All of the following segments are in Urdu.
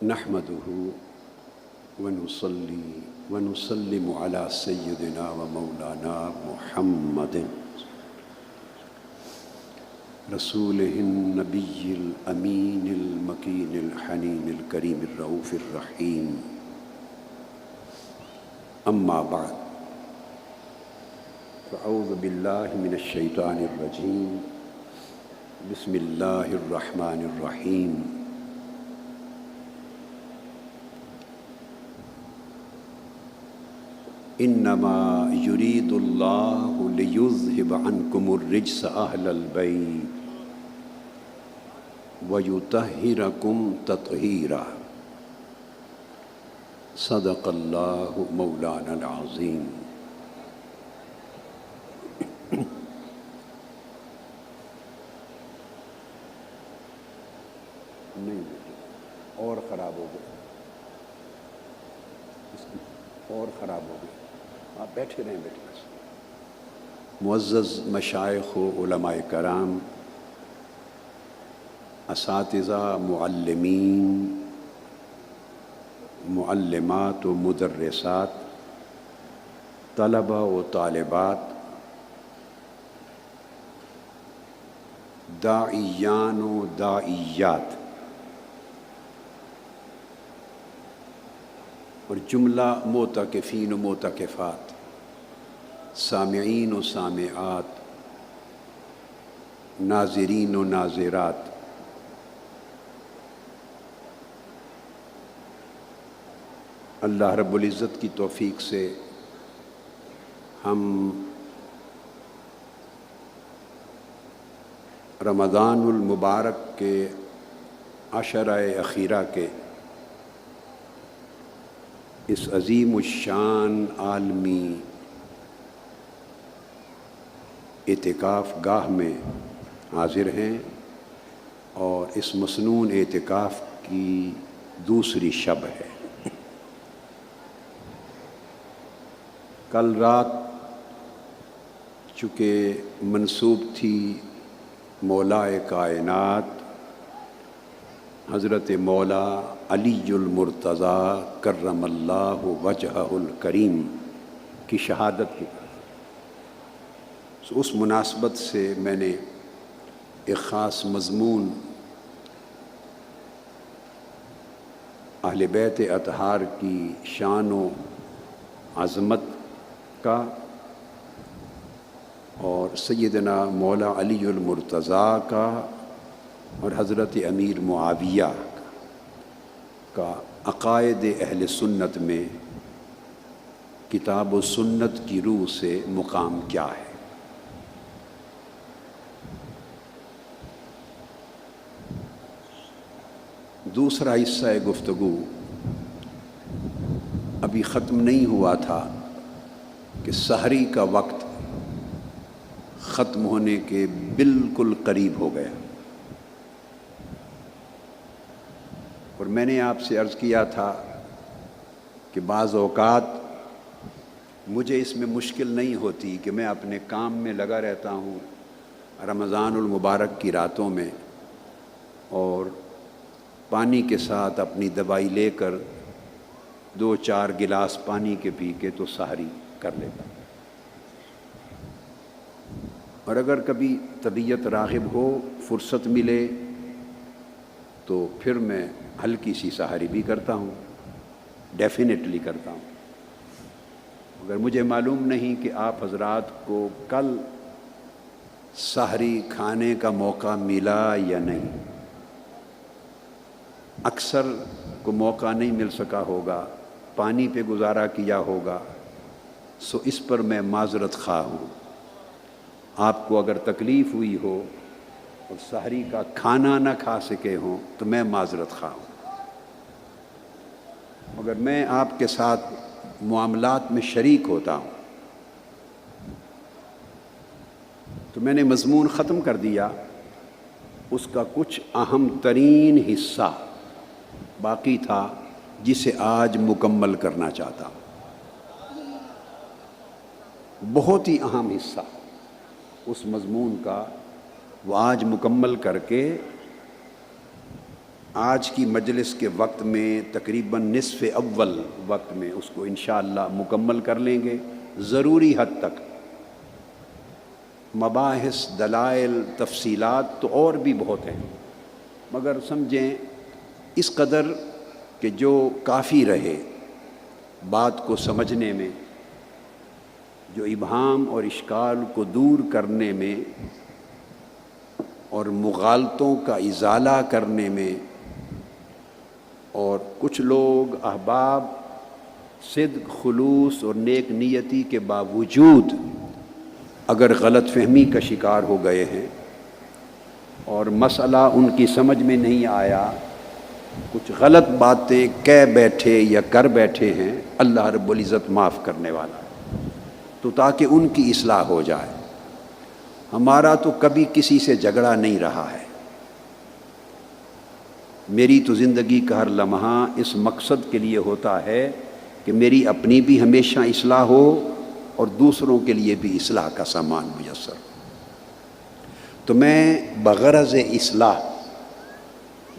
نحمده ونصلي ونسلم على سيدنا ومولانا محمد رسوله النبي الأمين المكين الحنين الكريم الرؤوف الرحيم. أما بعد، فأعوذ بالله من الشيطان الرجيم. بسم الله الرحمن الرحيم. انما يريد الله ليذهب عنكم الرجس اهل البيت ويطهركم تطهيرا. صدق الله مولانا العظيم. نہیں اور خراب ہو گئے، اور خراب ہو گئی، آپ بیٹھے رہیں بیٹھے. معزز مشائخ و علماء کرام، اساتذہ، معلمین، معلمات و مدرسات، طلبہ و طالبات، داعیان و داعیات، اور جملہ معتکفین و معتکفات، سامعین و سامعات، ناظرین و ناظرات، اللہ رب العزت کی توفیق سے ہم رمضان المبارک کے عشرہ اخیرہ کے اس عظیم الشان عالمی اعتکاف گاہ میں حاضر ہیں، اور اس مسنون اعتکاف کی دوسری شب ہے. کل رات چونکہ منسوب تھی مولائے کائنات حضرت مولا علی المرتضیٰ کرم اللہ وجہہ الکریم کی شہادت کی، اس مناسبت سے میں نے ایک خاص مضمون اہل بیت اطہار کی شان و عظمت کا اور سیدنا مولا علی المرتضیٰ کا اور حضرت امیر معاویہ کا عقائد اہل سنت میں کتاب و سنت کی روح سے مقام کیا ہے. دوسرا حصہ گفتگو ابھی ختم نہیں ہوا تھا کہ سحری کا وقت ختم ہونے کے بالکل قریب ہو گیا، اور میں نے آپ سے عرض کیا تھا کہ بعض اوقات مجھے اس میں مشکل نہیں ہوتی کہ میں اپنے کام میں لگا رہتا ہوں رمضان المبارک کی راتوں میں، اور پانی کے ساتھ اپنی دوائی لے کر 2-4 گلاس پانی کے پی کے تو سحری کر لیتا. اور اگر کبھی طبیعت راغب ہو، فرصت ملے، تو پھر میں ہلکی سی سحری بھی کرتا ہوں، ڈیفینیٹلی کرتا ہوں. اگر مجھے معلوم نہیں کہ آپ حضرات کو کل سحری کھانے کا موقع ملا یا نہیں، اکثر کو موقع نہیں مل سکا ہوگا، پانی پہ گزارا کیا ہوگا، سو اس پر میں معذرت خواہ ہوں. آپ کو اگر تکلیف ہوئی ہو اور سحری کا کھانا نہ کھا سکے ہوں تو میں معذرت خواہ ہوں. مگر میں آپ کے ساتھ معاملات میں شریک ہوتا ہوں. تو میں نے مضمون ختم کر دیا، اس کا کچھ اہم ترین حصہ باقی تھا جسے آج مکمل کرنا چاہتا ہوں. بہت ہی اہم حصہ اس مضمون کا وہ آج مکمل کر کے آج کی مجلس کے وقت میں تقریباً نصف اول وقت میں اس کو انشاءاللہ مکمل کر لیں گے ضروری حد تک۔ مباحث، دلائل، تفصیلات تو اور بھی بہت ہیں، مگر سمجھیں اس قدر کہ جو کافی رہے بات کو سمجھنے میں، جو ابہام اور اشکال کو دور کرنے میں اور مغالطوں کا ازالہ کرنے میں، اور کچھ لوگ احباب صدق، خلوص اور نیک نیتی کے باوجود اگر غلط فہمی کا شکار ہو گئے ہیں اور مسئلہ ان کی سمجھ میں نہیں آیا، کچھ غلط باتیں کہہ بیٹھے یا کر بیٹھے ہیں، اللہ رب العزت معاف کرنے والا ہے، تو تاکہ ان کی اصلاح ہو جائے۔ ہمارا تو کبھی کسی سے جھگڑا نہیں رہا ہے، میری تو زندگی کا ہر لمحہ اس مقصد کے لیے ہوتا ہے کہ میری اپنی بھی ہمیشہ اصلاح ہو اور دوسروں کے لیے بھی اصلاح کا سامان میسر۔ تو میں بغرض اصلاح،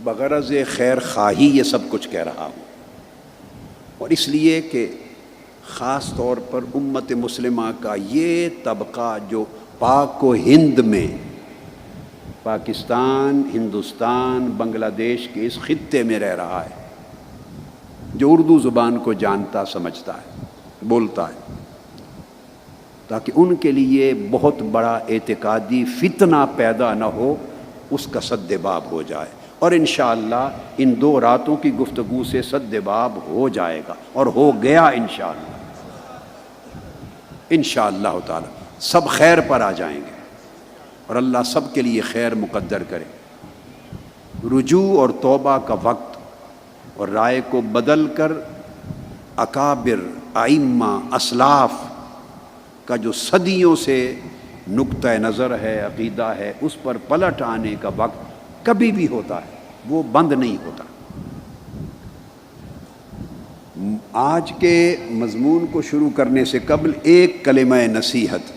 بغرض خیر خواہی یہ سب کچھ کہہ رہا ہوں، اور اس لیے کہ خاص طور پر امت مسلمہ کا یہ طبقہ جو پاک و ہند میں، پاکستان، ہندوستان، بنگلہ دیش کے اس خطے میں رہ رہا ہے، جو اردو زبان کو جانتا سمجھتا ہے، بولتا ہے، تاکہ ان کے لیے بہت بڑا اعتقادی فتنہ پیدا نہ ہو، اس کا سد باب ہو جائے، اور انشاءاللہ ان 2 راتوں کی گفتگو سے سد باب ہو جائے گا، اور ہو گیا انشاءاللہ۔ انشاءاللہ تعالی سب خیر پر آ جائیں گے، اور اللہ سب کے لیے خیر مقدر کرے۔ رجوع اور توبہ کا وقت، اور رائے کو بدل کر اکابر، ائمہ، اسلاف کا جو صدیوں سے نقطہ نظر ہے، عقیدہ ہے، اس پر پلٹ آنے کا وقت کبھی بھی ہوتا ہے، وہ بند نہیں ہوتا۔ آج کے مضمون کو شروع کرنے سے قبل ایک کلمہ نصیحت،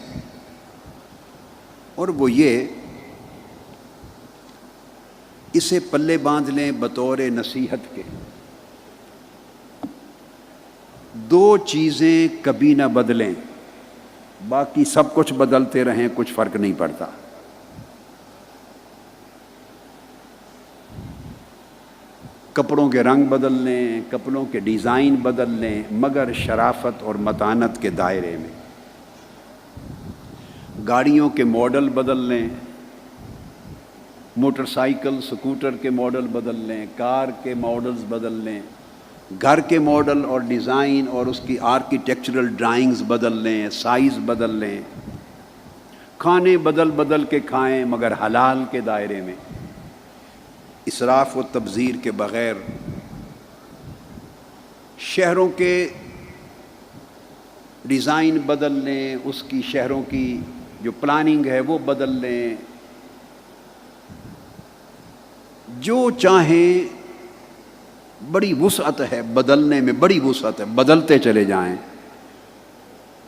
اور وہ یہ، اسے پلے باندھ لیں بطور نصیحت کے، 2 چیزیں کبھی نہ بدلیں، باقی سب کچھ بدلتے رہیں، کچھ فرق نہیں پڑتا۔ کپڑوں کے رنگ بدل لیں، کپڑوں کے ڈیزائن بدل لیں، مگر شرافت اور متانت کے دائرے میں۔ گاڑیوں کے ماڈل بدل لیں، موٹر سائیکل، سکوٹر کے ماڈل بدل لیں، کار کے ماڈلز بدل لیں، گھر کے ماڈل اور ڈیزائن اور اس کی آرکیٹیکچرل ڈرائنگز بدل لیں، سائز بدل لیں، کھانے بدل کے کھائیں مگر حلال کے دائرے میں، اسراف و تبذیر کے بغیر، شہروں کے ڈیزائن بدل لیں، اس کی شہروں کی جو پلاننگ ہے وہ بدل لیں، جو چاہیں، بڑی وسعت ہے بدلنے میں، بڑی وسعت ہے، بدلتے چلے جائیں،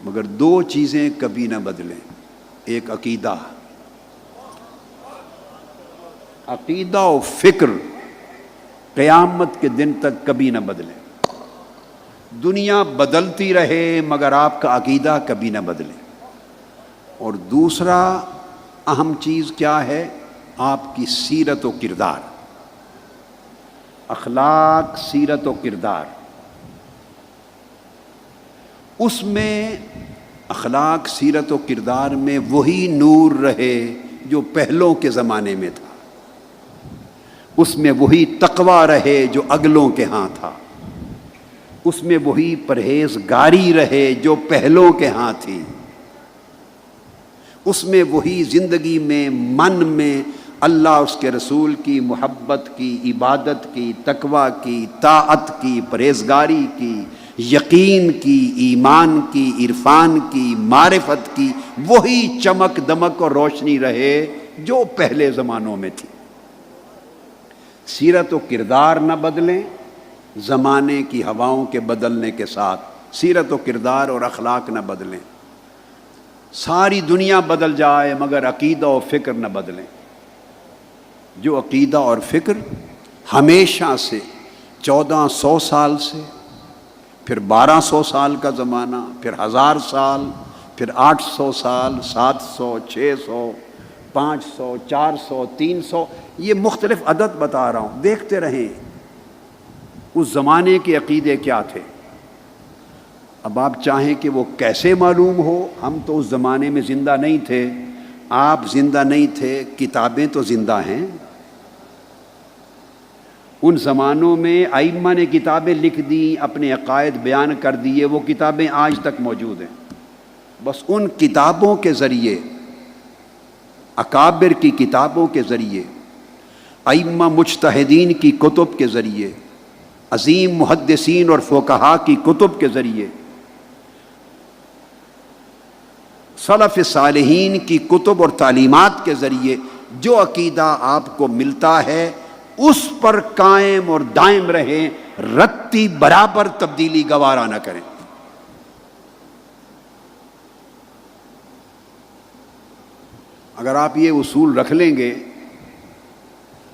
مگر 2 چیزیں کبھی نہ بدلیں۔ ایک عقیدہ، عقیدہ و فکر قیامت کے دن تک کبھی نہ بدلیں۔ دنیا بدلتی رہے مگر آپ کا عقیدہ کبھی نہ بدلے۔ اور دوسرا اہم چیز کیا ہے؟ آپ کی سیرت و کردار، اخلاق، سیرت و کردار، اس میں اخلاق، سیرت و کردار میں وہی نور رہے جو پہلوں کے زمانے میں تھا، اس میں وہی تقویٰ رہے جو اگلوں کے ہاں تھا، اس میں وہی پرہیزگاری رہے جو پہلوں کے ہاں تھی، اس میں وہی زندگی میں، من میں اللہ، اس کے رسول کی محبت کی، عبادت کی، تقویٰ کی، طاعت کی، پرہیزگاری کی، یقین کی، ایمان کی، عرفان کی، معرفت کی، وہی چمک دمک اور روشنی رہے جو پہلے زمانوں میں تھی۔ سیرت و کردار نہ بدلیں، زمانے کی ہواؤں کے بدلنے کے ساتھ سیرت و کردار اور اخلاق نہ بدلیں۔ ساری دنیا بدل جائے مگر عقیدہ و فکر نہ بدلیں۔ جو عقیدہ اور فکر ہمیشہ سے 1400 سال سے، پھر 1200 سال کا زمانہ، پھر 1000 سال، پھر 800 سال، 700، 600، 500، 400، 300، یہ مختلف عدد بتا رہا ہوں، دیکھتے رہیں اس زمانے کے عقیدے کیا تھے۔ اب آپ چاہیں کہ وہ کیسے معلوم ہو، ہم تو اس زمانے میں زندہ نہیں تھے، آپ زندہ نہیں تھے، کتابیں تو زندہ ہیں۔ ان زمانوں میں ائمہ نے کتابیں لکھ دی، اپنے عقائد بیان کر دیے، وہ کتابیں آج تک موجود ہیں۔ بس ان کتابوں کے ذریعے، اکابر کی کتابوں کے ذریعے، ائمہ مجتہدین کی کتب کے ذریعے، عظیم محدثین اور فقہا کی کتب کے ذریعے، سلف صالحین کی کتب اور تعلیمات کے ذریعے جو عقیدہ آپ کو ملتا ہے اس پر قائم اور دائم رہیں، رتی برابر تبدیلی گوارا نہ کریں۔ اگر آپ یہ اصول رکھ لیں گے،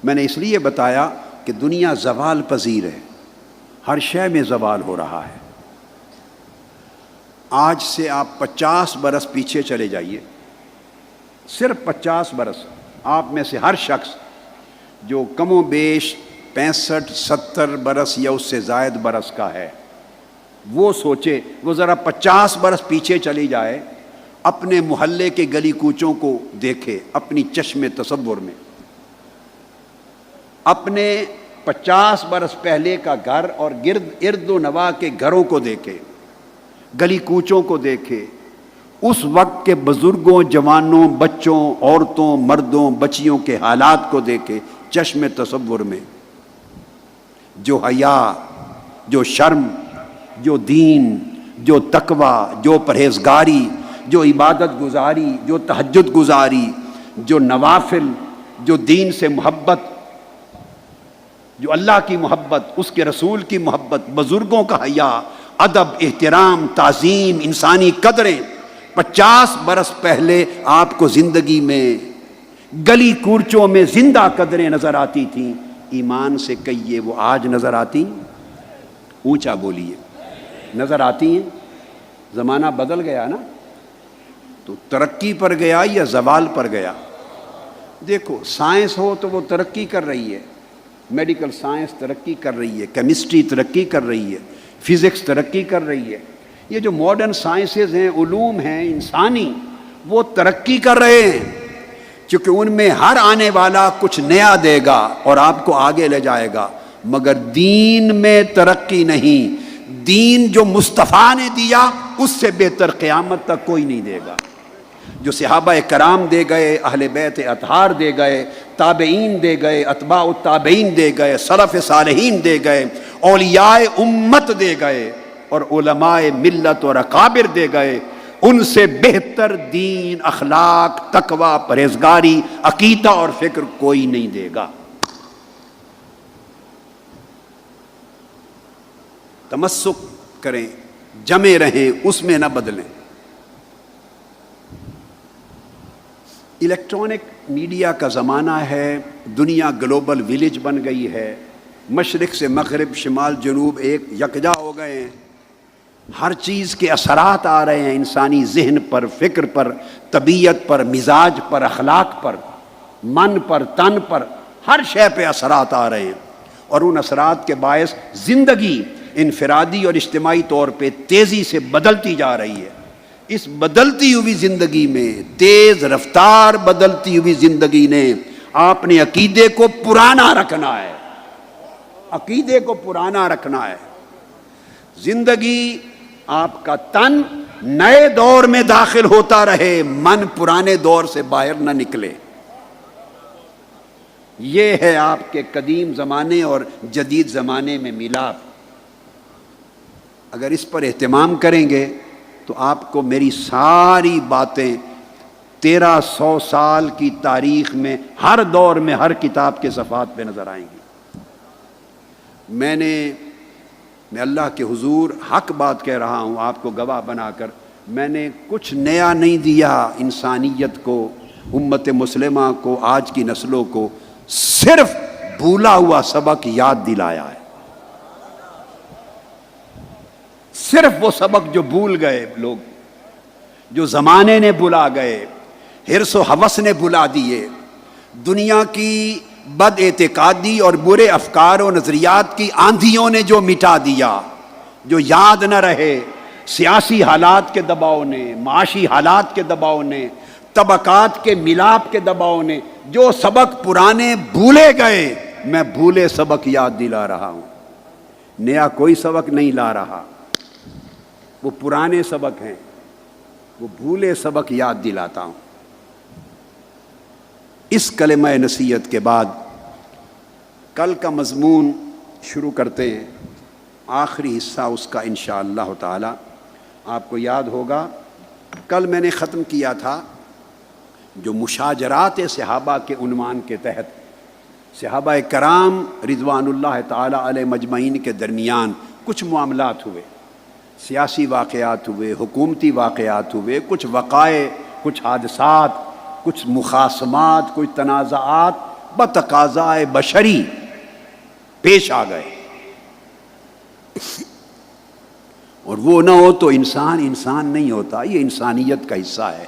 میں نے اس لیے بتایا کہ دنیا زوال پذیر ہے، ہر شے میں زوال ہو رہا ہے۔ آج سے آپ 50 برس پیچھے چلے جائیے، صرف 50 برس، آپ میں سے ہر شخص جو کم و بیش 65 70 برس یا اس سے زائد برس کا ہے، وہ سوچے، وہ ذرا 50 برس پیچھے چلی جائے، اپنے محلے کے گلی کوچوں کو دیکھے، اپنی چشم تصور میں اپنے 50 برس پہلے کا گھر اور ارد و نواح کے گھروں کو دیکھے، گلی کوچوں کو دیکھے، اس وقت کے بزرگوں، جوانوں، بچوں، عورتوں، مردوں، بچیوں کے حالات کو دیکھے چشم تصور میں۔ جو حیا، جو شرم، جو دین، جو تقوی، جو پرہیزگاری، جو عبادت گزاری، جو تہجد گزاری، جو نوافل، جو دین سے محبت، جو اللہ کی محبت، اس کے رسول کی محبت، بزرگوں کا حیا، ادب، احترام، تعظیم، انسانی قدریں 50 برس پہلے آپ کو زندگی میں گلی کورچوں میں زندہ قدریں نظر آتی تھیں، ایمان سے کہیے وہ آج نظر آتی؟ اونچا بولیے، نظر آتی ہیں؟ زمانہ بدل گیا نا، تو ترقی پر گیا یا زوال پر گیا؟ دیکھو، سائنس ہو تو وہ ترقی کر رہی ہے، میڈیکل سائنس ترقی کر رہی ہے، کیمسٹری ترقی کر رہی ہے، فزکس ترقی کر رہی ہے، یہ جو ماڈرن سائنسز ہیں، علوم ہیں انسانی، وہ ترقی کر رہے ہیں، چونکہ ان میں ہر آنے والا کچھ نیا دے گا اور آپ کو آگے لے جائے گا، مگر دین میں ترقی نہیں۔ دین جو مصطفیٰ نے دیا اس سے بہتر قیامت تک کوئی نہیں دے گا۔ جو صحابہ کرام دے گئے، اہل بیت اطہار دے گئے، تابعین دے گئے، اتباع التابعین دے گئے، سلف صالحین دے گئے، اولیاء امت دے گئے، اور علماء ملت اور اکابر دے گئے، ان سے بہتر دین، اخلاق، تقوی، پرہیزگاری، عقیدہ اور فکر کوئی نہیں دے گا۔ تمسک کریں، جمے رہیں، اس میں نہ بدلیں۔ الیکٹرانک میڈیا کا زمانہ ہے، دنیا گلوبل ویلیج بن گئی ہے، مشرق سے مغرب، شمال جنوب ایک یکجا ہو گئے ہیں، ہر چیز کے اثرات آ رہے ہیں انسانی ذہن پر، فکر پر، طبیعت پر، مزاج پر، اخلاق پر، من پر، تن پر، ہر شے پہ اثرات آ رہے ہیں، اور ان اثرات کے باعث زندگی انفرادی اور اجتماعی طور پہ تیزی سے بدلتی جا رہی ہے۔ اس بدلتی ہوئی زندگی میں، تیز رفتار بدلتی ہوئی زندگی نے آپ نے عقیدے کو پرانا رکھنا ہے، عقیدے کو پرانا رکھنا ہے۔ زندگی آپ کا تن نئے دور میں داخل ہوتا رہے، من پرانے دور سے باہر نہ نکلے۔ یہ ہے آپ کے قدیم زمانے اور جدید زمانے میں ملاپ۔ اگر اس پر اہتمام کریں گے تو آپ کو میری ساری باتیں 1300 سال کی تاریخ میں ہر دور میں ہر کتاب کے صفحات پہ نظر آئیں گی۔ میں اللہ کے حضور حق بات کہہ رہا ہوں، آپ کو گواہ بنا کر، میں نے کچھ نیا نہیں دیا انسانیت کو، امت مسلمہ کو، آج کی نسلوں کو، صرف بھولا ہوا سبق یاد دلایا ہے، صرف وہ سبق جو بھول گئے لوگ، جو زمانے نے بلا گئے، حرص و ہوس نے بلا دیے، دنیا کی بد اعتقادی اور برے افکار و نظریات کی آندھیوں نے جو مٹا دیا، جو یاد نہ رہے، سیاسی حالات کے دباؤ نے، معاشی حالات کے دباؤ نے، طبقات کے ملاپ کے دباؤ نے، جو سبق پرانے بھولے گئے، میں بھولے سبق یاد دلا رہا ہوں، نیا کوئی سبق نہیں لا رہا، وہ پرانے سبق ہیں، وہ بھولے سبق یاد دلاتا ہوں۔ اس کلمہ نصیحت کے بعد کل کا مضمون شروع کرتے ہیں، آخری حصہ اس کا انشاءاللہ تعالی۔ آپ کو یاد ہوگا کل میں نے ختم کیا تھا جو مشاجرات صحابہ کے عنوان کے تحت صحابہ کرام رضوان اللہ تعالی علیہ مجمعین کے درمیان کچھ معاملات ہوئے، سیاسی واقعات ہوئے، حکومتی واقعات ہوئے، کچھ وقائع، کچھ حادثات، کچھ مخاصمات، کچھ تنازعات بتقاضائے بشری پیش آ گئے، اور وہ نہ ہو تو انسان انسان نہیں ہوتا، یہ انسانیت کا حصہ ہے،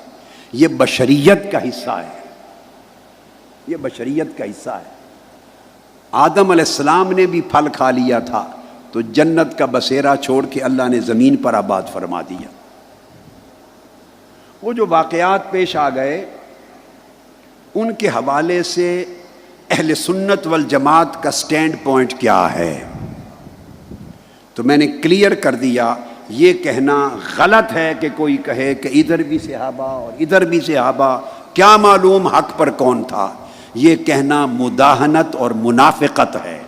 یہ بشریت کا حصہ ہے، یہ بشریت کا حصہ ہے۔ آدم علیہ السلام نے بھی پھل کھا لیا تھا تو جنت کا بسیرا چھوڑ کے اللہ نے زمین پر آباد فرما دیا۔ وہ جو واقعات پیش آ گئے ان کے حوالے سے اہل سنت والجماعت کا سٹینڈ پوائنٹ کیا ہے، تو میں نے کلیئر کر دیا، یہ کہنا غلط ہے کہ کوئی کہے کہ ادھر بھی صحابہ اور ادھر بھی صحابہ، کیا معلوم حق پر کون تھا، یہ کہنا مداہنت اور منافقت ہے،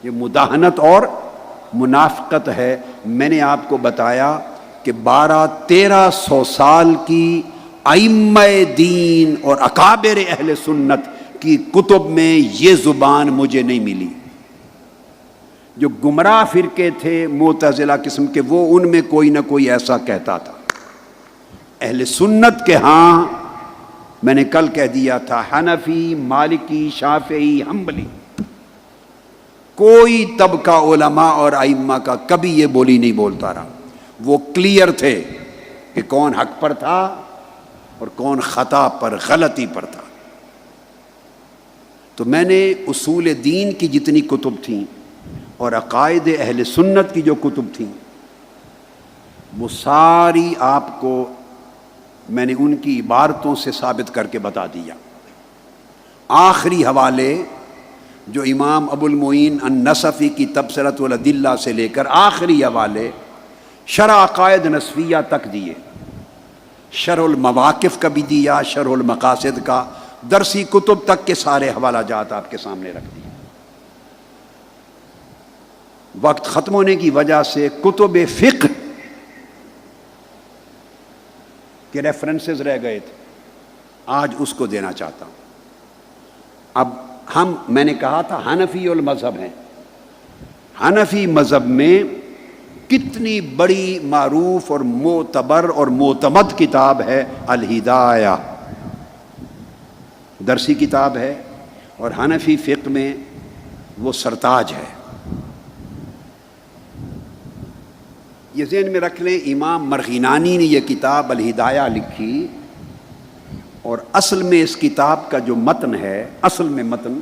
یہ مداہنت اور منافقت ہے۔ میں نے آپ کو بتایا کہ 1200-1300 سال کی ائمہ دین اور اکابر اہل سنت کی کتب میں یہ زبان مجھے نہیں ملی۔ جو گمراہ فرقے تھے معتزلہ قسم کے، وہ ان میں کوئی نہ کوئی ایسا کہتا تھا، اہل سنت کے ہاں میں نے کل کہہ دیا تھا حنفی، مالکی، شافعی، حنبلی، کوئی طبقہ علماء اور ائمہ کا کبھی یہ بولی نہیں بولتا رہا، وہ کلیئر تھے کہ کون حق پر تھا اور کون خطا پر، غلطی پر تھا۔ تو میں نے اصول دین کی جتنی کتب تھیں اور عقائد اہل سنت کی جو کتب تھیں وہ ساری آپ کو میں نے ان کی عبارتوں سے ثابت کر کے بتا دیا۔ آخری حوالے جو امام ابو المعین النصفی کی تبصرۃ الادلہ سے لے کر آخری حوالے شرح عقائد نصفیہ تک دیے، شرح المواقف کا بھی دیا، شرح المقاصد کا، درسی کتب تک کے سارے حوالہ جات آپ کے سامنے رکھ دیے۔ وقت ختم ہونے کی وجہ سے کتب فقہ کے ریفرنسز رہ گئے تھے، آج اس کو دینا چاہتا ہوں۔ اب میں نے کہا تھا حنفی المذہب ہیں، حنفی مذہب میں کتنی بڑی معروف اور معتبر اور معتمد کتاب ہے الہدایہ، درسی کتاب ہے، اور حنفی فقہ میں وہ سرتاج ہے۔ یہ ذہن میں رکھ لیں، امام مرغینانی نے یہ کتاب الہدایہ لکھی، اور اصل میں اس کتاب کا جو متن ہے، اصل میں متن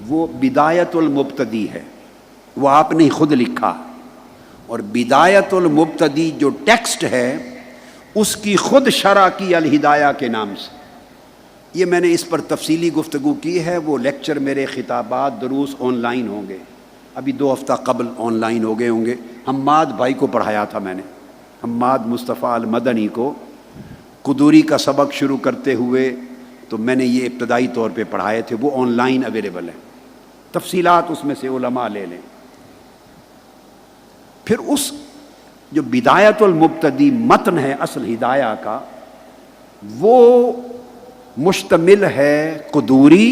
وہ بدایت المبتدی ہے، وہ آپ نے خود لکھا، اور بدایت المبتدی جو ٹیکسٹ ہے اس کی خود شرح کی الہدایہ کے نام سے۔ یہ میں نے اس پر تفصیلی گفتگو کی ہے، وہ لیکچر میرے خطابات دروس آن لائن ہوں گے، ابھی 2 ہفتہ قبل آن لائن ہو گئے ہوں گے۔ حماد بھائی کو پڑھایا تھا میں نے، حماد مصطفیٰ المدنی کو، قدوری کا سبق شروع کرتے ہوئے تو میں نے یہ ابتدائی طور پہ پڑھائے تھے، وہ آن لائن اویلیبل ہیں، تفصیلات اس میں سے علماء لے لیں۔ پھر اس جو بدایت المبتدی متن ہے اصل ہدایہ کا، وہ مشتمل ہے قدوری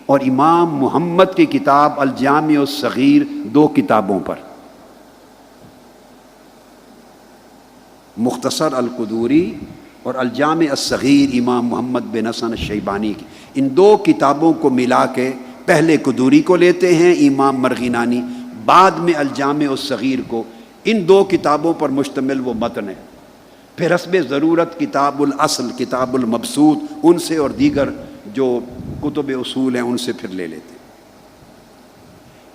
اور امام محمد کی کتاب الجامع الصغیر، 2 کتابوں پر، مختصر القدوری اور الجامع الصغیر امام محمد بن حسن الشیبانی کی، ان 2 کتابوں کو ملا کے پہلے قدوری کو لیتے ہیں امام مرغینانی، بعد میں الجامع الصغیر کو۔ ان دو کتابوں پر مشتمل وہ متن ہے۔ پھر حسب ضرورت کتاب الاصل، کتاب المبسوط، ان سے اور دیگر جو کتب اصول ہیں ان سے پھر لے لیتے ہیں۔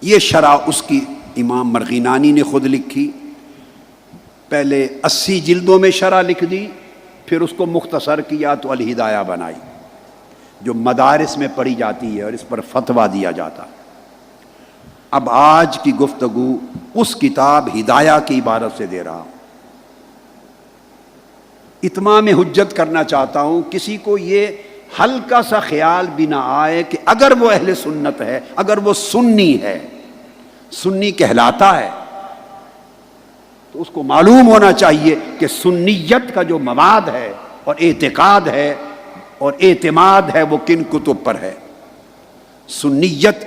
یہ شرح اس کی امام مرغینانی نے خود لکھی، پہلے 80 جلدوں میں شرح لکھ دی، پھر اس کو مختصر کیا تو الہدایہ بنائی، جو مدارس میں پڑھی جاتی ہے اور اس پر فتویٰ دیا جاتا۔ اب آج کی گفتگو اس کتاب ہدایہ کی عبارت سے دے رہا ہوں۔ اتمام حجت کرنا چاہتا ہوں، کسی کو یہ ہلکا سا خیال بھی نہ آئے کہ اگر وہ اہل سنت ہے، اگر وہ سنی ہے، سنی کہلاتا ہے، تو اس کو معلوم ہونا چاہیے کہ سنیت کا جو مواد ہے اور اعتقاد ہے اور اعتماد ہے وہ کن کتب پر ہے۔ سنیت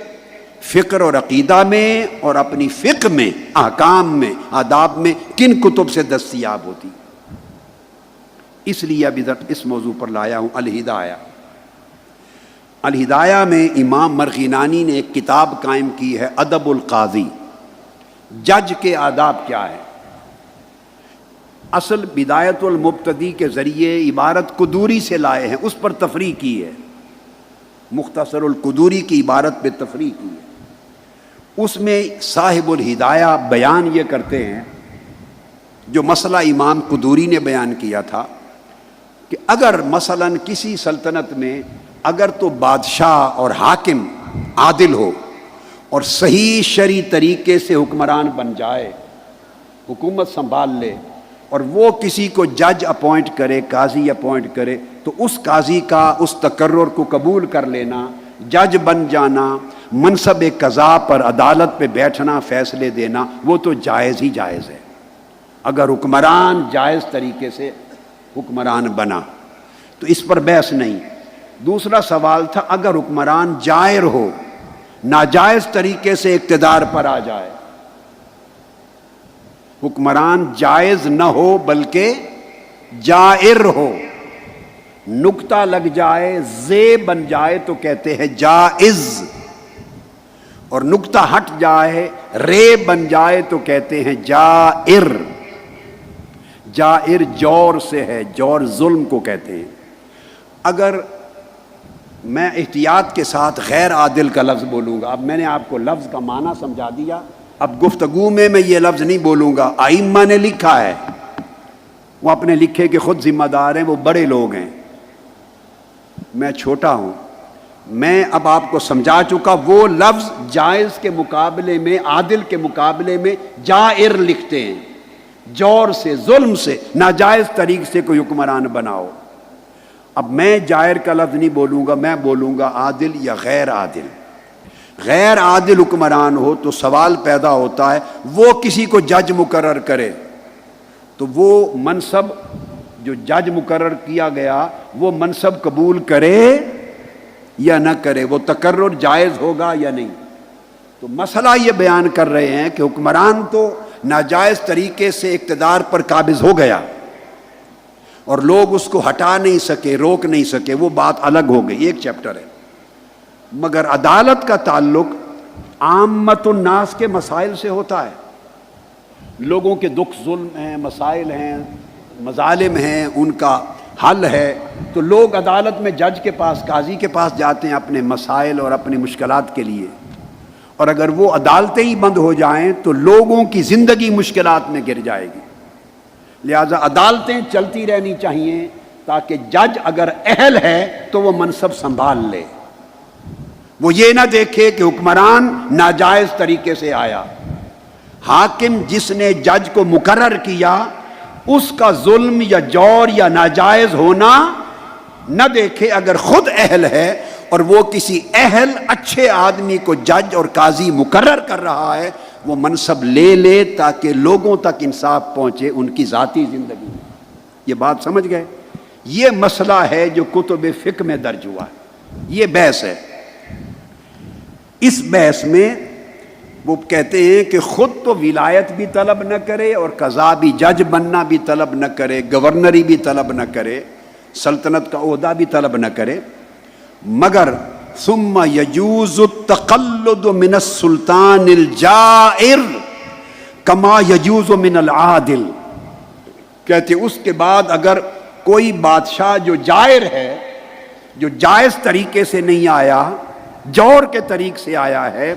فکر اور عقیدہ میں اور اپنی فقہ میں، احکام میں، آداب میں کن کتب سے دستیاب ہوتی۔ اس لیے ابھی اس موضوع پر لایا ہوں الہدایہ۔ الہدایہ میں امام مرغینانی نے ایک کتاب قائم کی ہے، ادب القاضی، جج کے آداب کیا ہے۔ اصل بدایت المبتدی کے ذریعے عبارت قدوری سے لائے ہیں، اس پر تفریح کی ہے، مختصر القدوری کی عبارت پہ تفریح کی ہے۔ اس میں صاحب الہدایہ بیان یہ کرتے ہیں، جو مسئلہ امام قدوری نے بیان کیا تھا کہ اگر مثلاً کسی سلطنت میں اگر تو بادشاہ اور حاکم عادل ہو اور صحیح شرعی طریقے سے حکمران بن جائے، حکومت سنبھال لے، اور وہ کسی کو جج اپوائنٹ کرے، قاضی اپوائنٹ کرے، تو اس قاضی کا اس تقرر کو قبول کر لینا، جج بن جانا، منصب قضا پر عدالت پہ بیٹھنا، فیصلے دینا، وہ تو جائز ہی جائز ہے اگر حکمران جائز طریقے سے حکمران بنا، تو اس پر بحث نہیں۔ دوسرا سوال تھا اگر حکمران جائر ہو، ناجائز طریقے سے اقتدار پر آ جائے، حکمران جائز نہ ہو بلکہ جائر ہو، نقطہ لگ جائے، زے بن جائے تو کہتے ہیں جائز، اور نقطہ ہٹ جائے، رے بن جائے تو کہتے ہیں جائر۔ جائر جور سے ہے، جور ظلم کو کہتے ہیں۔ اگر میں احتیاط کے ساتھ غیر عادل کا لفظ بولوں گا، اب میں نے آپ کو لفظ کا معنی سمجھا دیا، اب گفتگو میں یہ لفظ نہیں بولوں گا، ائمہ نے لکھا ہے، وہ اپنے لکھے کے خود ذمہ دار ہیں، وہ بڑے لوگ ہیں، میں چھوٹا ہوں۔ میں اب آپ کو سمجھا چکا، وہ لفظ جائز کے مقابلے میں، عادل کے مقابلے میں جائر لکھتے ہیں، جور سے، ظلم سے، ناجائز طریق سے کوئی حکمران بناؤ۔ اب میں جائر کا لفظ نہیں بولوں گا، میں بولوں گا عادل یا غیر عادل۔ غیر عادل حکمران ہو تو سوال پیدا ہوتا ہے، وہ کسی کو جج مقرر کرے تو وہ منصب جو جج مقرر کیا گیا، وہ منصب قبول کرے یا نہ کرے، وہ تقرر جائز ہوگا یا نہیں۔ تو مسئلہ یہ بیان کر رہے ہیں کہ حکمران تو ناجائز طریقے سے اقتدار پر قابض ہو گیا اور لوگ اس کو ہٹا نہیں سکے، روک نہیں سکے، وہ بات الگ ہو گئی، ایک چیپٹر ہے۔ مگر عدالت کا تعلق عامت الناس کے مسائل سے ہوتا ہے، لوگوں کے دکھ ظلم ہیں، مسائل ہیں، مظالم ہیں، ان کا حل ہے، تو لوگ عدالت میں جج کے پاس، قاضی کے پاس جاتے ہیں اپنے مسائل اور اپنی مشکلات کے لیے، اور اگر وہ عدالتیں ہی بند ہو جائیں تو لوگوں کی زندگی مشکلات میں گر جائے گی۔ لہذا عدالتیں چلتی رہنی چاہیے تاکہ جج اگر اہل ہے تو وہ منصب سنبھال لے، وہ یہ نہ دیکھے کہ حکمران ناجائز طریقے سے آیا۔ حاکم جس نے جج کو مقرر کیا، اس کا ظلم یا جور یا ناجائز ہونا نہ دیکھے، اگر خود اہل ہے اور وہ کسی اہل اچھے آدمی کو جج اور قاضی مقرر کر رہا ہے، وہ منصب لے لے تاکہ لوگوں تک انصاف پہنچے ان کی ذاتی زندگی میں۔ یہ بات سمجھ گئے؟ یہ مسئلہ ہے جو کتب فقہ میں درج ہوا ہے، یہ بحث ہے۔ اس بحث میں وہ کہتے ہیں کہ خود تو ولایت بھی طلب نہ کرے اور قضا بھی، جج بننا بھی طلب نہ کرے، گورنری بھی طلب نہ کرے، سلطنت کا عہدہ بھی طلب نہ کرے، مگر ثم یجوز التقلد من السلطان الجائر کما یجوز من العادل. کہتے اس کے بعد اگر کوئی بادشاہ جو جائر ہے، جو جائز طریقے سے نہیں آیا، جور کے طریق سے آیا ہے،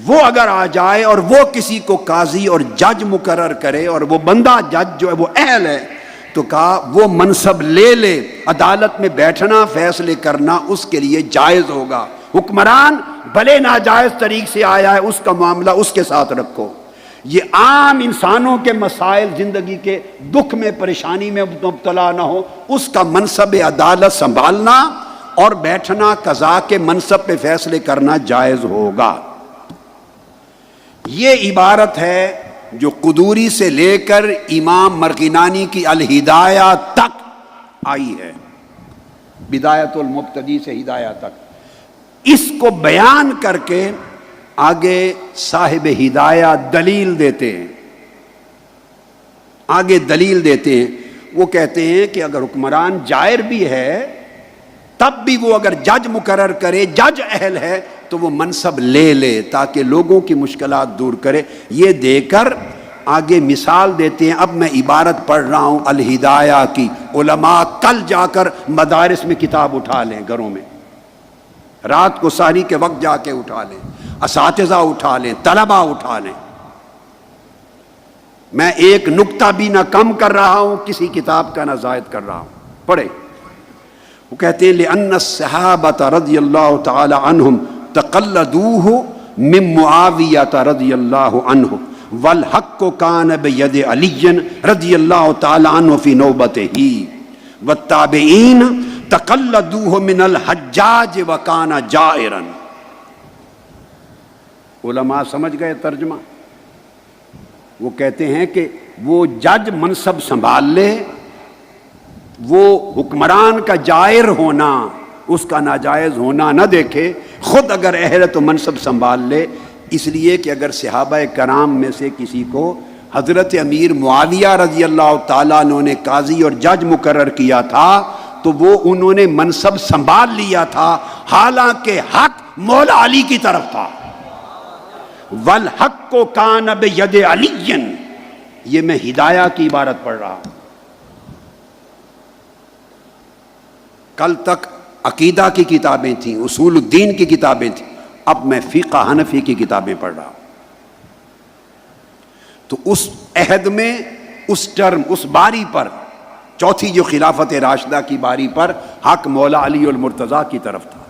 وہ اگر آ جائے اور وہ کسی کو قاضی اور جج مقرر کرے اور وہ بندہ جج جو ہے وہ اہل ہے، تو کہا وہ منصب لے لے، عدالت میں بیٹھنا، فیصلے کرنا اس کے لیے جائز ہوگا. حکمران بھلے ناجائز طریق سے آیا ہے، اس کا معاملہ اس کے ساتھ رکھو. یہ عام انسانوں کے مسائل، زندگی کے دکھ میں، پریشانی میں مبتلا نہ ہو، اس کا منصب عدالت سنبھالنا اور بیٹھنا، قضا کے منصب پہ فیصلے کرنا جائز ہوگا. یہ عبارت ہے جو قدوری سے لے کر امام مرغینانی کی الہدایہ تک آئی ہے، بدایت المبتدی سے ہدایہ تک. اس کو بیان کر کے آگے صاحب ہدایہ دلیل دیتے ہیں، آگے دلیل دیتے ہیں. وہ کہتے ہیں کہ اگر حکمران جائر بھی ہے تب بھی وہ اگر جج مقرر کرے، جج اہل ہے، تو وہ منصب لے لے تاکہ لوگوں کی مشکلات دور کرے. یہ دے کر آگے مثال دیتے ہیں. اب میں عبارت پڑھ رہا ہوں الہدایہ کی. علماء کل جا کر مدارس میں کتاب اٹھا لیں، گھروں میں رات کو سحری کے وقت جا کے اٹھا لیں، اساتذہ اٹھا لیں، طلبہ اٹھا لیں. میں ایک نکتہ بھی نہ کم کر رہا ہوں، کسی کتاب کا نہ زائد کر رہا ہوں. پڑھے. وہ کہتے ہیں لأن الصحابة رضی اللہ تعالی عنہم تقلدوہ من معاویہ رضی اللہ عنہ والحق کان بید علی رضی اللہ تعالی عنہ فی نوبتہ والتابعین تقلدوہ من الحجاج وکان جائرا. علماء سمجھ گئے ترجمہ. وہ کہتے ہیں کہ وہ جج منصب سنبھال لے، وہ حکمران کا جائر ہونا، اس کا ناجائز ہونا نہ دیکھے، خود اگر اہل ہے تو منصب سنبھال لے. اس لیے کہ اگر صحابہ کرام میں سے کسی کو حضرت امیر معاویہ رضی اللہ تعالیٰ عنہ نے قاضی اور جج مقرر کیا تھا تو وہ انہوں نے منصب سنبھال لیا تھا، حالانکہ حق مولا علی کی طرف تھا. والحق کان بید علی. یہ میں ہدایہ کی عبارت پڑھ رہا ہوں. کل تک عقیدہ کی کتابیں تھیں، اصول الدین کی کتابیں تھیں، اب میں فقہ حنفی کی کتابیں پڑھ رہا ہوں. تو اس عہد میں، اس ٹرم، اس باری پر، چوتھی جو خلافت راشدہ کی باری پر حق مولا علی المرتضیٰ کی طرف تھا.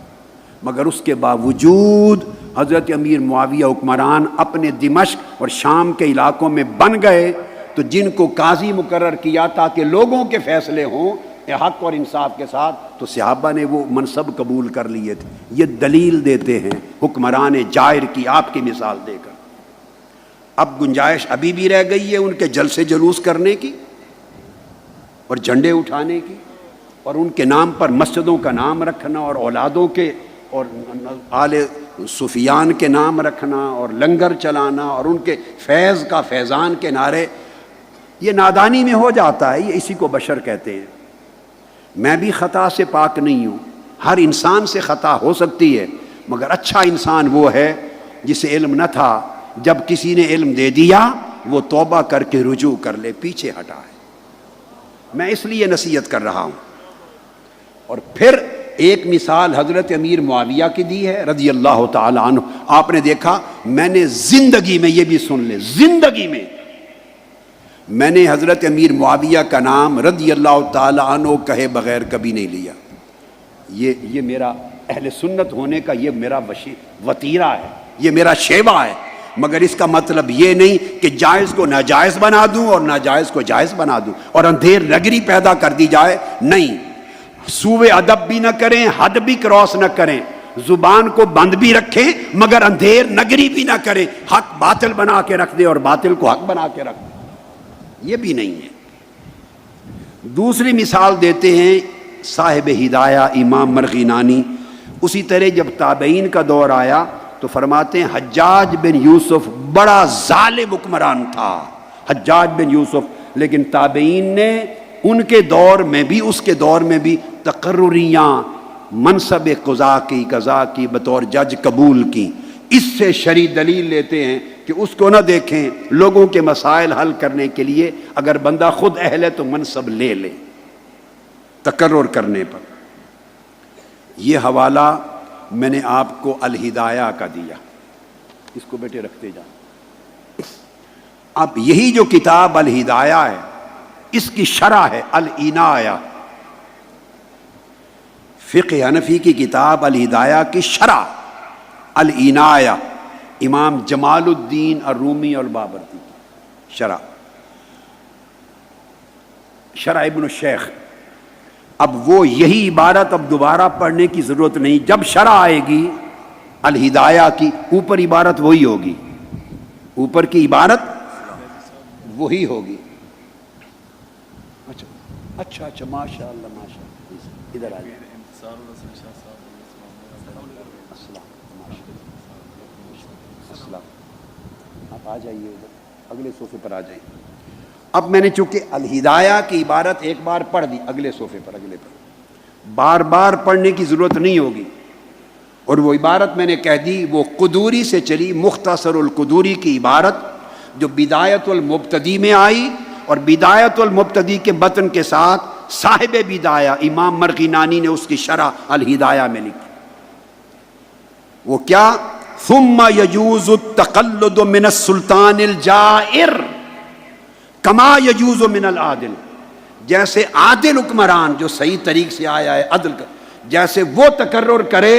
مگر اس کے باوجود حضرت امیر معاویہ حکمران اپنے دمشق اور شام کے علاقوں میں بن گئے، تو جن کو قاضی مقرر کیا تاکہ لوگوں کے فیصلے ہوں حق اور انصاف کے ساتھ، تو صحابہ نے وہ منصب قبول کر لیے تھے. یہ دلیل دیتے ہیں حکمران جائر کی، آپ کی مثال دے کر. اب گنجائش ابھی بھی رہ گئی ہے ان کے جلسے جلوس کرنے کی اور جھنڈے اٹھانے کی، اور ان کے نام پر مسجدوں کا نام رکھنا اور اولادوں کے اور آل سفیان کے نام رکھنا اور لنگر چلانا اور ان کے فیض کا فیضان کے نعرے. یہ نادانی میں ہو جاتا ہے، یہ اسی کو بشر کہتے ہیں. میں بھی خطا سے پاک نہیں ہوں، ہر انسان سے خطا ہو سکتی ہے، مگر اچھا انسان وہ ہے جسے علم نہ تھا، جب کسی نے علم دے دیا وہ توبہ کر کے رجوع کر لے، پیچھے ہٹائے. میں اس لیے نصیحت کر رہا ہوں. اور پھر ایک مثال حضرت امیر معاویہ کی دی ہے رضی اللہ تعالی عنہ. آپ نے دیکھا، میں نے زندگی میں، یہ بھی سن لے، زندگی میں نے حضرت امیر معاویہ کا نام رضی اللہ تعالی عنہ کہے بغیر کبھی نہیں لیا. یہ میرا اہل سنت ہونے کا یہ میرا وطیرہ ہے، یہ میرا شیوا ہے. مگر اس کا مطلب یہ نہیں کہ جائز کو ناجائز بنا دوں اور ناجائز کو جائز بنا دوں اور اندھیر نگری پیدا کر دی جائے. نہیں، سوء ادب بھی نہ کریں، حد بھی کراس نہ کریں، زبان کو بند بھی رکھیں مگر اندھیر نگری بھی نہ کریں، حق باطل بنا کے رکھ دیں اور باطل کو حق بنا کے رکھ دیں، یہ بھی نہیں ہے. دوسری مثال دیتے ہیں صاحب ہدایہ امام مرغینانی. اسی طرح جب تابعین کا دور آیا تو فرماتے ہیں حجاج بن یوسف بڑا ظالم حکمران تھا، حجاج بن یوسف. لیکن تابعین نے ان کے دور میں بھی، اس کے دور میں بھی تقرریاں، منصب قضا کی بطور جج قبول کی، اس سے شرعی دلیل لیتے ہیں کہ اس کو نہ دیکھیں لوگوں کے مسائل حل کرنے کے لیے، اگر بندہ خود اہل ہے تو منصب لے لے تقرر کرنے پر۔ یہ حوالہ میں نے آپ کو الہدایہ کا دیا، اس کو بیٹے رکھتے جائیں۔ اب یہی جو کتاب الہدایہ ہے اس کی شرح ہے العنایہ، فقہ حنفی کی کتاب الہدایہ کی شرح العنایہ، امام جمال الدین الرومی اور بابرتی کی شرح ابن الشیخ۔ اب وہ یہی عبارت اب دوبارہ پڑھنے کی ضرورت نہیں، جب شرح آئے گی الہدایہ کی اوپر عبارت وہی ہوگی، اوپر کی عبارت وہی ہوگی۔ اچھا ماشاء اللہ ماشاء اللہ، ادھر آ جائیں۔ آپ آ جائیے ادھر، اگلے صوفے پر آ جائیں۔ اب میں نے چونکہ الہدایہ کی عبارت ایک بار پڑھ دی، اگلے صوفے پر بار بار پڑھنے کی ضرورت نہیں ہوگی، اور وہ عبارت میں نے کہہ دی وہ قدوری سے چلی، مختصر القدوری کی عبارت جو بدایت المبتدی میں آئی، اور بدایت المبتدی کے متن کے ساتھ صاحب بدایہ امام مرغینانی نے اس کی شرح الہدایہ میں لکھی۔ وہ کیا؟ ثم يجوز التقلد من السلطان الجائر کما يجوز من العادل، جیسے عادل حکمران جو صحیح طریق سے آیا ہے عدل کا، جیسے وہ تقرر کرے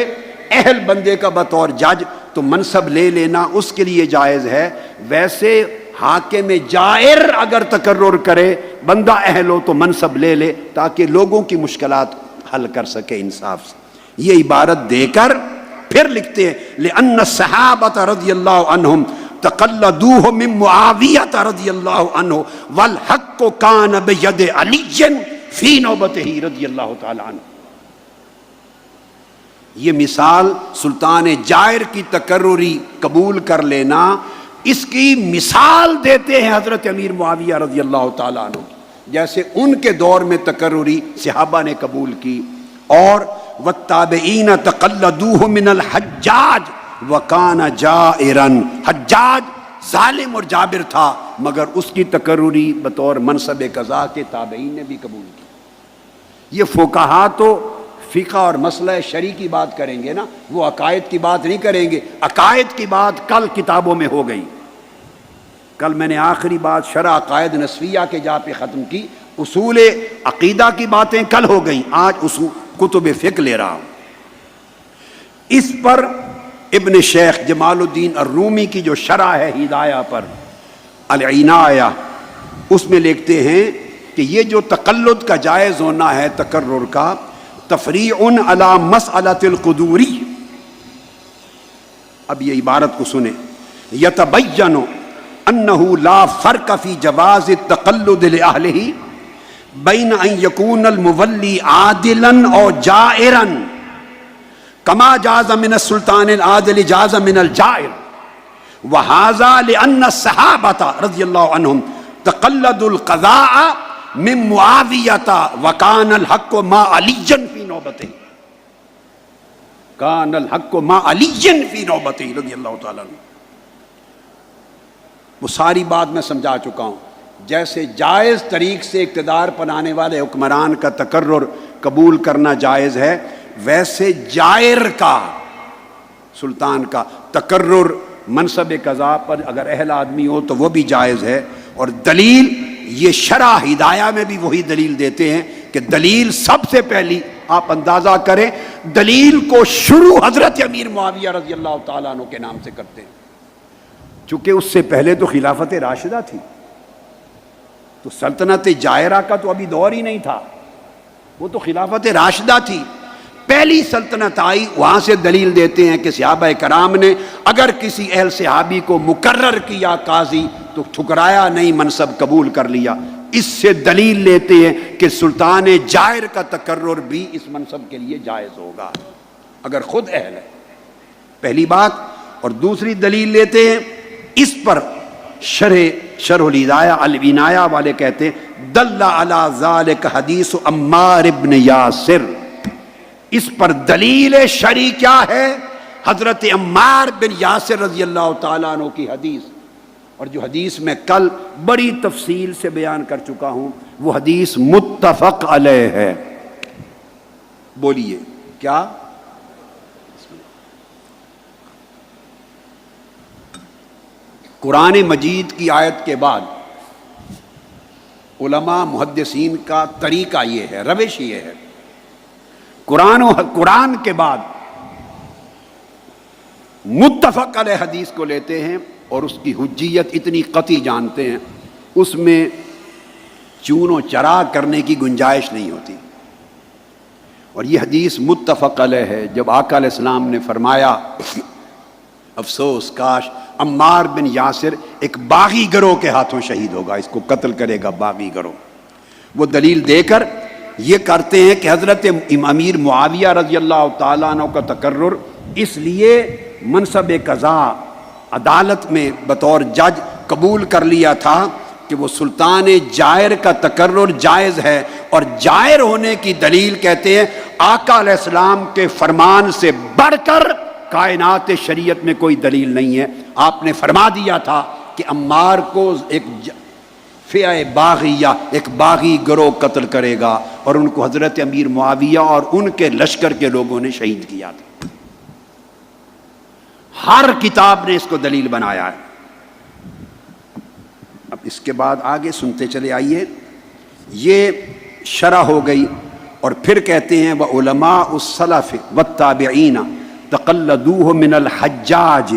اہل بندے کا بطور جج تو منصب لے لینا اس کے لیے جائز ہے، ویسے حاکم جائر اگر تقرر کرے بندہ اہل ہو تو منصب لے لے تاکہ لوگوں کی مشکلات حل کر سکے انصاف سے۔ یہ عبارت دے کر پھر لکھتے ہیں لأن الصحابة رضی اللہ عنہم تقلدوه من معاویہ رضی اللہ عنہ والحق کان بید علی فی نوبتہ رضی اللہ تعالی عنہ۔ یہ مثال سلطان جائر کی تقرری قبول کر لینا، اس کی مثال دیتے ہیں حضرت امیر معاویہ رضی اللہ تعالیٰ عنہ، جیسے ان کے دور میں تقرری صحابہ نے قبول کی۔ اور والتابعین تقلدوه من الحجاج وکان جائرا، حجاج ظالم اور جابر تھا مگر اس کی تقرری بطور منصب قضا کے تابعین نے بھی قبول کی۔ یہ فقہا تو فقہ اور مسئلہ شرعی کی بات کریں گے نا، وہ عقائد کی بات نہیں کریں گے۔ عقائد کی بات کل کتابوں میں ہو گئی، کل میں نے آخری بات شرح عقائد نسویہ کے جا پہ ختم کی، اصول عقیدہ کی باتیں کل ہو گئیں، آج اصول کتب فقہ لے رہا ہوں۔ اس پر ابن شیخ جمال الدین الرومی کی جو شرح ہے ہدایہ پر العنایہ، اس میں لکھتے ہیں کہ یہ جو تقلد کا جائز ہونا ہے تقرر کا، تفریع علی مسئلۃ القدوری۔ اب یہ عبارت کو سنیں، یتبین انہ لا فرق فی جواز التقلد لأہلہ بین ان یکون المولی عادلا او جائرا کما جاز من السلطان العادل جاز من الجائر، وہذا لأن الصحابة رضی اللہ عنہم تقلدوا القضاء من معاویۃ وکان الحق ما علی فی نوبتہ، کان الحق ما علی فی نوبتہ رضی اللہ تعالیٰ عنہ۔ وہ ساری بات میں سمجھا چکا ہوں، جیسے جائز طریق سے اقتدار پانے والے حکمران کا تقرر قبول کرنا جائز ہے، ویسے جائر کا، سلطان کا تقرر منصب قضا پر اگر اہل آدمی ہو تو وہ بھی جائز ہے۔ اور دلیل یہ شرح ہدایہ میں بھی وہی دلیل دیتے ہیں کہ دلیل سب سے پہلی آپ اندازہ کریں، دلیل کو شروع حضرت امیر معاویہ رضی اللہ تعالیٰ عنہ کے نام سے کرتے ہیں، چونکہ اس سے پہلے تو خلافت راشدہ تھی، تو سلطنت جائرہ کا تو ابھی دور ہی نہیں تھا، وہ تو خلافت راشدہ تھی، پہلی سلطنت آئی۔ وہاں سے دلیل دیتے ہیں کہ صحابہ کرام نے اگر کسی اہل صحابی کو مقرر کیا قاضی تو ٹھکرایا نہیں، منصب قبول کر لیا۔ اس سے دلیل لیتے ہیں کہ سلطان جائر کا تقرر بھی اس منصب کے لیے جائز ہوگا اگر خود اہل ہے، پہلی بات۔ اور دوسری دلیل لیتے ہیں اس پر شرح الہدایہ العنایہ والے کہتے ہیں دل علی ذالک حدیث عمار ابن یاسر، اس پر دلیل شرعی کیا ہے؟ حضرت عمار بن یاسر رضی اللہ تعالیٰ عنہ کی حدیث، اور جو حدیث میں کل بڑی تفصیل سے بیان کر چکا ہوں، وہ حدیث متفق علیہ ہے۔ بولیے کیا؟ قرآن مجید کی آیت کے بعد علماء محدثین کا طریقہ یہ ہے، روش یہ ہے، قرآن کے بعد متفق علیہ حدیث کو لیتے ہیں اور اس کی حجیت اتنی قطعی جانتے ہیں، اس میں چون و چرا کرنے کی گنجائش نہیں ہوتی۔ اور یہ حدیث متفق علیہ ہے۔ جب آقا علیہ السلام نے فرمایا افسوس کاش عمار بن یاسر ایک باغی گروہ کے ہاتھوں شہید ہوگا، اس کو قتل کرے گا باغی گروہ، وہ دلیل دے کر یہ کرتے ہیں کہ حضرت امیر معاویہ رضی اللہ تعالیٰ عنہ کا تقرر اس لیے منصب قضاء عدالت میں بطور جج قبول کر لیا تھا کہ وہ سلطان جائر کا تقرر جائز ہے، اور جائر ہونے کی دلیل کہتے ہیں آقا علیہ السلام کے فرمان سے بڑھ کر کائنات شریعت میں کوئی دلیل نہیں ہے۔ آپ نے فرما دیا تھا کہ عمار کو ایک فئہ باغیہ، ایک باغی گروہ قتل کرے گا، اور ان کو حضرت امیر معاویہ اور ان کے لشکر کے لوگوں نے شہید کیا تھا۔ ہر کتاب نے اس کو دلیل بنایا ہے۔ اب اس کے بعد آگے سنتے چلے آئیے، یہ شرح ہو گئی، اور پھر کہتے ہیں وعلماء السلف والتابعین تقلدوہ من الحجاج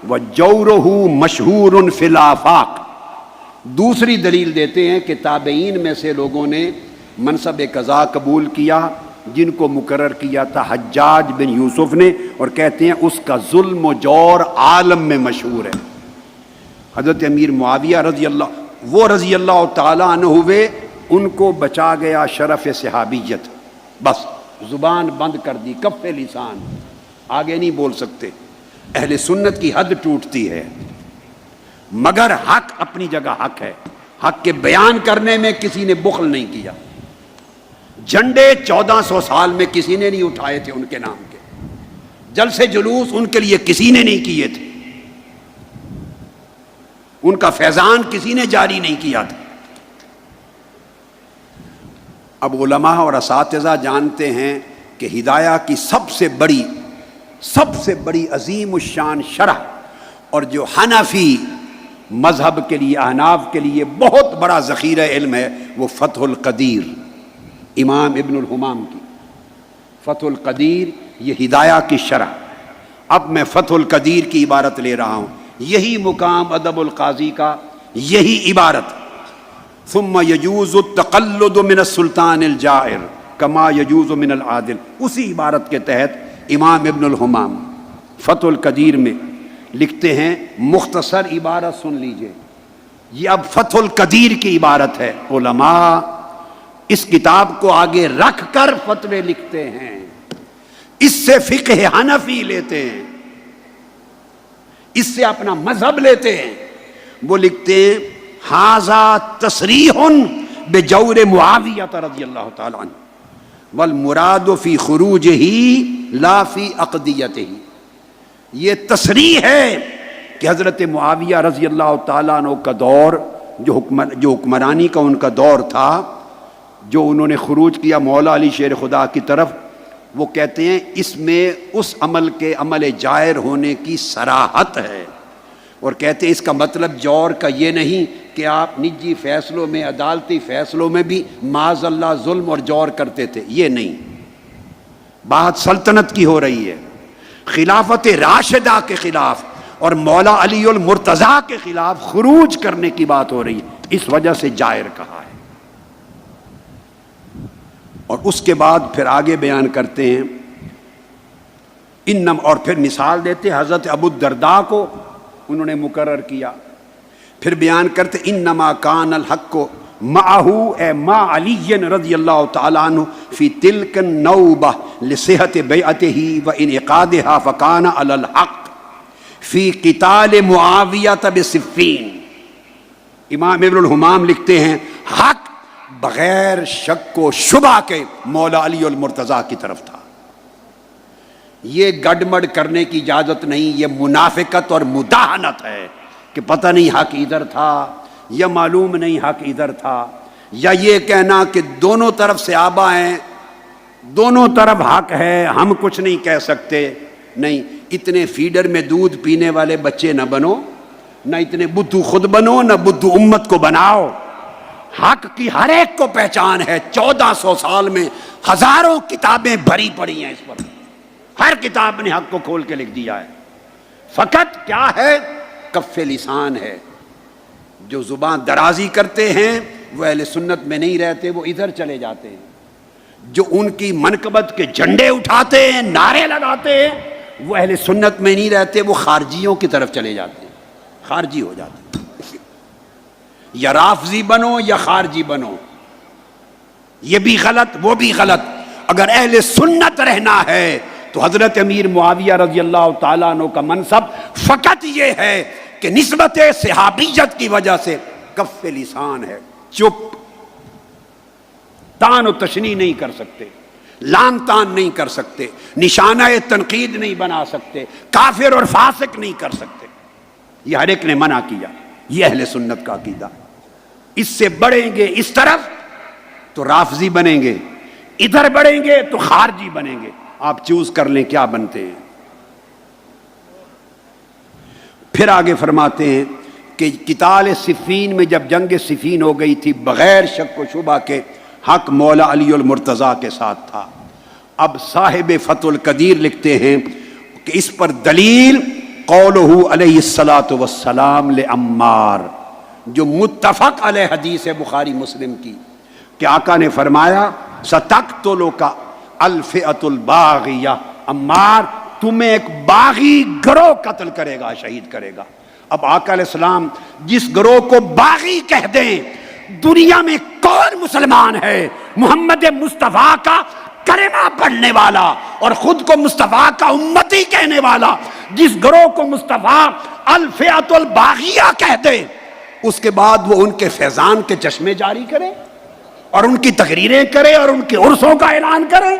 وجورہ مشہور فی الآفاق۔ دوسری دلیل دیتے ہیں کہ تابعین میں سے لوگوں نے منصب قضاء قبول کیا جن کو مقرر کیا تھا حجاج بن یوسف نے، اور کہتے ہیں اس کا ظلم و جور عالم میں مشہور ہے۔ حضرت امیر معاویہ رضی اللہ تعالیٰ عنہ ہوئے، ان کو بچا گیا شرف صحابیت، بس زبان بند کر دی، کف لسان، آگے نہیں بول سکتے۔ اہل سنت کی حد ٹوٹتی ہے، مگر حق اپنی جگہ حق ہے، حق کے بیان کرنے میں کسی نے بخل نہیں کیا۔ جھنڈے 1400 سال میں کسی نے نہیں اٹھائے تھے ان کے نام کے، جلسے جلوس ان کے لیے کسی نے نہیں کیے تھے، ان کا فیضان کسی نے جاری نہیں کیا تھا۔ اب علماء اور اساتذہ جانتے ہیں کہ ہدایہ کی سب سے بڑی عظیم الشان شرح، اور جو حنفی مذہب کے لیے، احناف کے لیے بہت بڑا ذخیرہ علم ہے، وہ فتح القدیر، امام ابن الحمام کی فتح القدیر، یہ ہدایہ کی شرح۔ اب میں فتح القدیر کی عبارت لے رہا ہوں، یہی مقام ادب القاضی کا، یہی عبارت۔ ثم یجوز التقلد من السلطان الجائر کما یجوز من العادل، اسی عبارت کے تحت امام ابن الحمام فتح القدیر میں لکھتے ہیں، مختصر عبارت سن لیجئے، یہ اب فتح القدیر کی عبارت ہے۔ علماء اس کتاب کو آگے رکھ کر فتوے لکھتے ہیں، اس سے فقہ حنفی لیتے ہیں، اس سے اپنا مذہب لیتے ہیں۔ وہ لکھتے ہیں ھذا تصریح بجور معاویہ رضی اللہ تعالی عنہ والمراد فی خروجہ لا فی عقدیتہ، یہ تصریح ہے کہ حضرت معاویہ رضی اللہ تعالیٰ عنہ کا دور، جو حکمرانی کا ان کا دور تھا، جو انہوں نے خروج کیا مولا علی شیر خدا کی طرف، وہ کہتے ہیں اس میں اس عمل کے عمل جائر ہونے کی صراحت ہے، اور کہتے ہیں اس کا مطلب جور کا یہ نہیں کہ آپ نجی فیصلوں میں، عدالتی فیصلوں میں بھی معاذ اللہ ظلم اور جور کرتے تھے، یہ نہیں۔ بات سلطنت کی ہو رہی ہے، خلافت راشدہ کے خلاف اور مولا علی المرتضیٰ کے خلاف خروج کرنے کی بات ہو رہی ہے، اس وجہ سے جائر کہا ہے۔ اور اس کے بعد پھر آگے بیان کرتے ہیں اور پھر مثال دیتے حضرت ابو الدرداء کو انہوں نے مقرر کیا، پھر بیان کرتے انما کان الحق معہ اے ما علی رضی اللہ تعالی عنہ فی تلک النوبہ لصحت بیعتہ وانعقادہا فکان علی الحق فی قتال معاویہ بصفین۔ امام ابن الحمام لکھتے ہیں حق بغیر شک و شبہ کے مولا علی المرتضیٰ کی طرف تھا، یہ گڑمڑ کرنے کی اجازت نہیں، یہ منافقت اور مداہنت ہے کہ پتہ نہیں حق ادھر تھا یا معلوم نہیں حق ادھر تھا، یا یہ کہنا کہ دونوں طرف سے آبا ہیں، دونوں طرف حق ہے، ہم کچھ نہیں کہہ سکتے۔ نہیں، اتنے فیڈر میں دودھ پینے والے بچے نہ بنو، نہ اتنے بدھو خود بنو، نہ بدھو امت کو بناؤ۔ حق کی ہر ایک کو پہچان ہے، 1400 سال میں ہزاروں کتابیں بھری پڑی ہیں اس پر، ہر کتاب نے حق کو کھول کے لکھ دیا ہے۔ فقط کیا ہے؟ کف لسان ہے۔ جو زبان درازی کرتے ہیں وہ اہل سنت میں نہیں رہتے، وہ ادھر چلے جاتے ہیں۔ جو ان کی منقبت کے جھنڈے اٹھاتے ہیں، نعرے لگاتے ہیں، وہ اہل سنت میں نہیں رہتے، وہ خارجیوں کی طرف چلے جاتے ہیں، خارجی ہو جاتے ہیں۔ یا رافضی بنو یا خارجی بنو، یہ بھی غلط وہ بھی غلط۔ اگر اہل سنت رہنا ہے تو حضرت امیر معاویہ رضی اللہ تعالیٰ عنہ کا منصب فقط یہ ہے کہ نسبت صحابیت کی وجہ سے کف لسان ہے، چپ، تان و تشنیع نہیں کر سکتے، لان تان نہیں کر سکتے، نشانہ تنقید نہیں بنا سکتے، کافر اور فاسق نہیں کر سکتے۔ یہ ہر ایک نے منع کیا، یہ اہل سنت کا عقیدہ۔ اس سے بڑھیں گے اس طرف تو رافضی بنیں گے، ادھر بڑھیں گے تو خارجی بنیں گے، آپ چوز کر لیں کیا بنتے ہیں۔ پھر آگے فرماتے ہیں کہ قتال صفین میں جب جنگ صفین ہو گئی تھی، بغیر شک و شبہ کے حق مولا علی المرتضیٰ کے ساتھ تھا۔ اب صاحب فتح القدیر لکھتے ہیں کہ اس پر دلیل قولہ علیہ الصلاۃ والسلام لعمار، جو متفق علیہ حدیث ہے بخاری مسلم کی، کہ آقا نے فرمایا ستقتلک الفئۃ الباغیہ، عمار تمہیں ایک باغی گروہ قتل کرے گا، شہید کرے گا۔ اب آقا علیہ السلام جس گروہ کو باغی کہہ دیں، دنیا میں کون مسلمان ہے محمد مصطفیٰ کا کلمہ پڑھنے والا اور خود کو مصطفیٰ کا امتی کہنے والا، جس گروہ کو مصطفیٰ الفئۃ الباغیہ کہہ دے، اس کے بعد وہ ان کے فیضان کے چشمے جاری کرے اور ان کی تقریریں کرے اور ان کے عرسوں کا اعلان کرے؟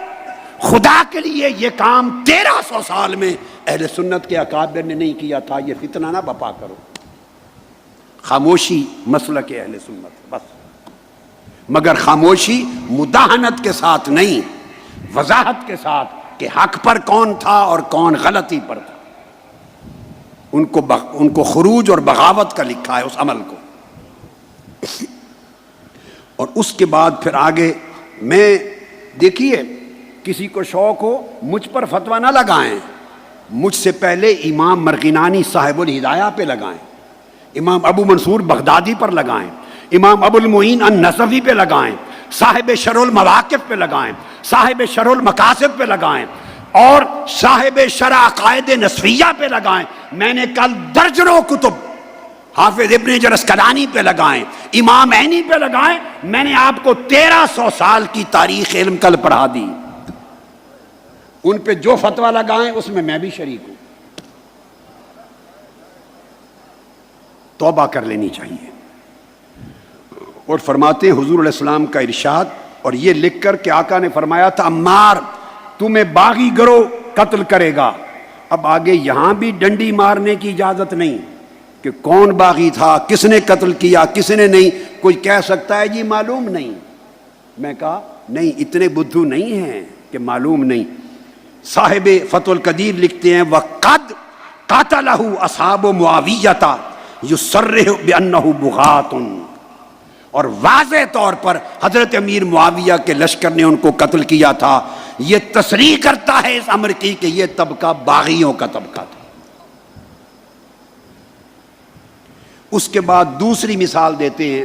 خدا کے لیے یہ کام 1300 سال میں اہل سنت کے اکابر نے نہیں کیا تھا۔ یہ فتنہ نہ بپا کرو، خاموشی مسلک اہل سنت بس، مگر خاموشی مداہنت کے ساتھ نہیں، وضاحت کے ساتھ کہ حق پر کون تھا اور کون غلطی پر تھا۔ ان کو خروج اور بغاوت کا لکھا ہے اس عمل کو۔ اور اس کے بعد پھر آگے میں دیکھیے، کسی کو شوق ہو مجھ پر فتویٰ نہ لگائیں، مجھ سے پہلے امام مرغینانی صاحب الہدایہ پہ لگائیں، امام ابو منصور بغدادی پر لگائیں، امام ابو المعین النصفی پہ لگائیں، صاحب شرح المواقف پہ لگائیں، صاحب شرح المقاصد پہ لگائیں، اور صاحب شرح عقائد نصفیہ پہ لگائیں۔ میں نے کل درجنوں کتب حافظ ابن حجر اسقلانی پہ لگائیں، امام عینی پہ لگائیں۔ میں نے آپ کو 1300 سال کی تاریخ علم کل پڑھا دی، ان پہ جو فتویٰ لگائیں اس میں میں بھی شریک ہوں۔ توبہ کر لینی چاہیے۔ اور فرماتے ہیں حضور علیہ السلام کا ارشاد، اور یہ لکھ کر کہ آقا نے فرمایا تھا عمار تمہیں باغی گروہ قتل کرے گا۔ اب آگے یہاں بھی ڈنڈی مارنے کی اجازت نہیں کہ کون باغی تھا، کس نے قتل کیا، کس نے نہیں۔ کوئی کہہ سکتا ہے جی معلوم نہیں، میں کہا نہیں، اتنے بدھو نہیں ہیں کہ معلوم نہیں۔ صاحب فتح القدیر لکھتے ہیں وَقَدْ قَتَلَهُ أَصْحَابُ مُعَاوِيَّةَ يُصَرِّحُ بِأَنَّهُ بُغَاةٌ، اور واضح طور پر حضرت امیر معاویہ کے لشکر نے ان کو قتل کیا تھا۔ یہ تصریح کرتا ہے اس امر کی کہ یہ طبقہ باغیوں کا طبقہ تھا۔ اس کے بعد دوسری مثال دیتے ہیں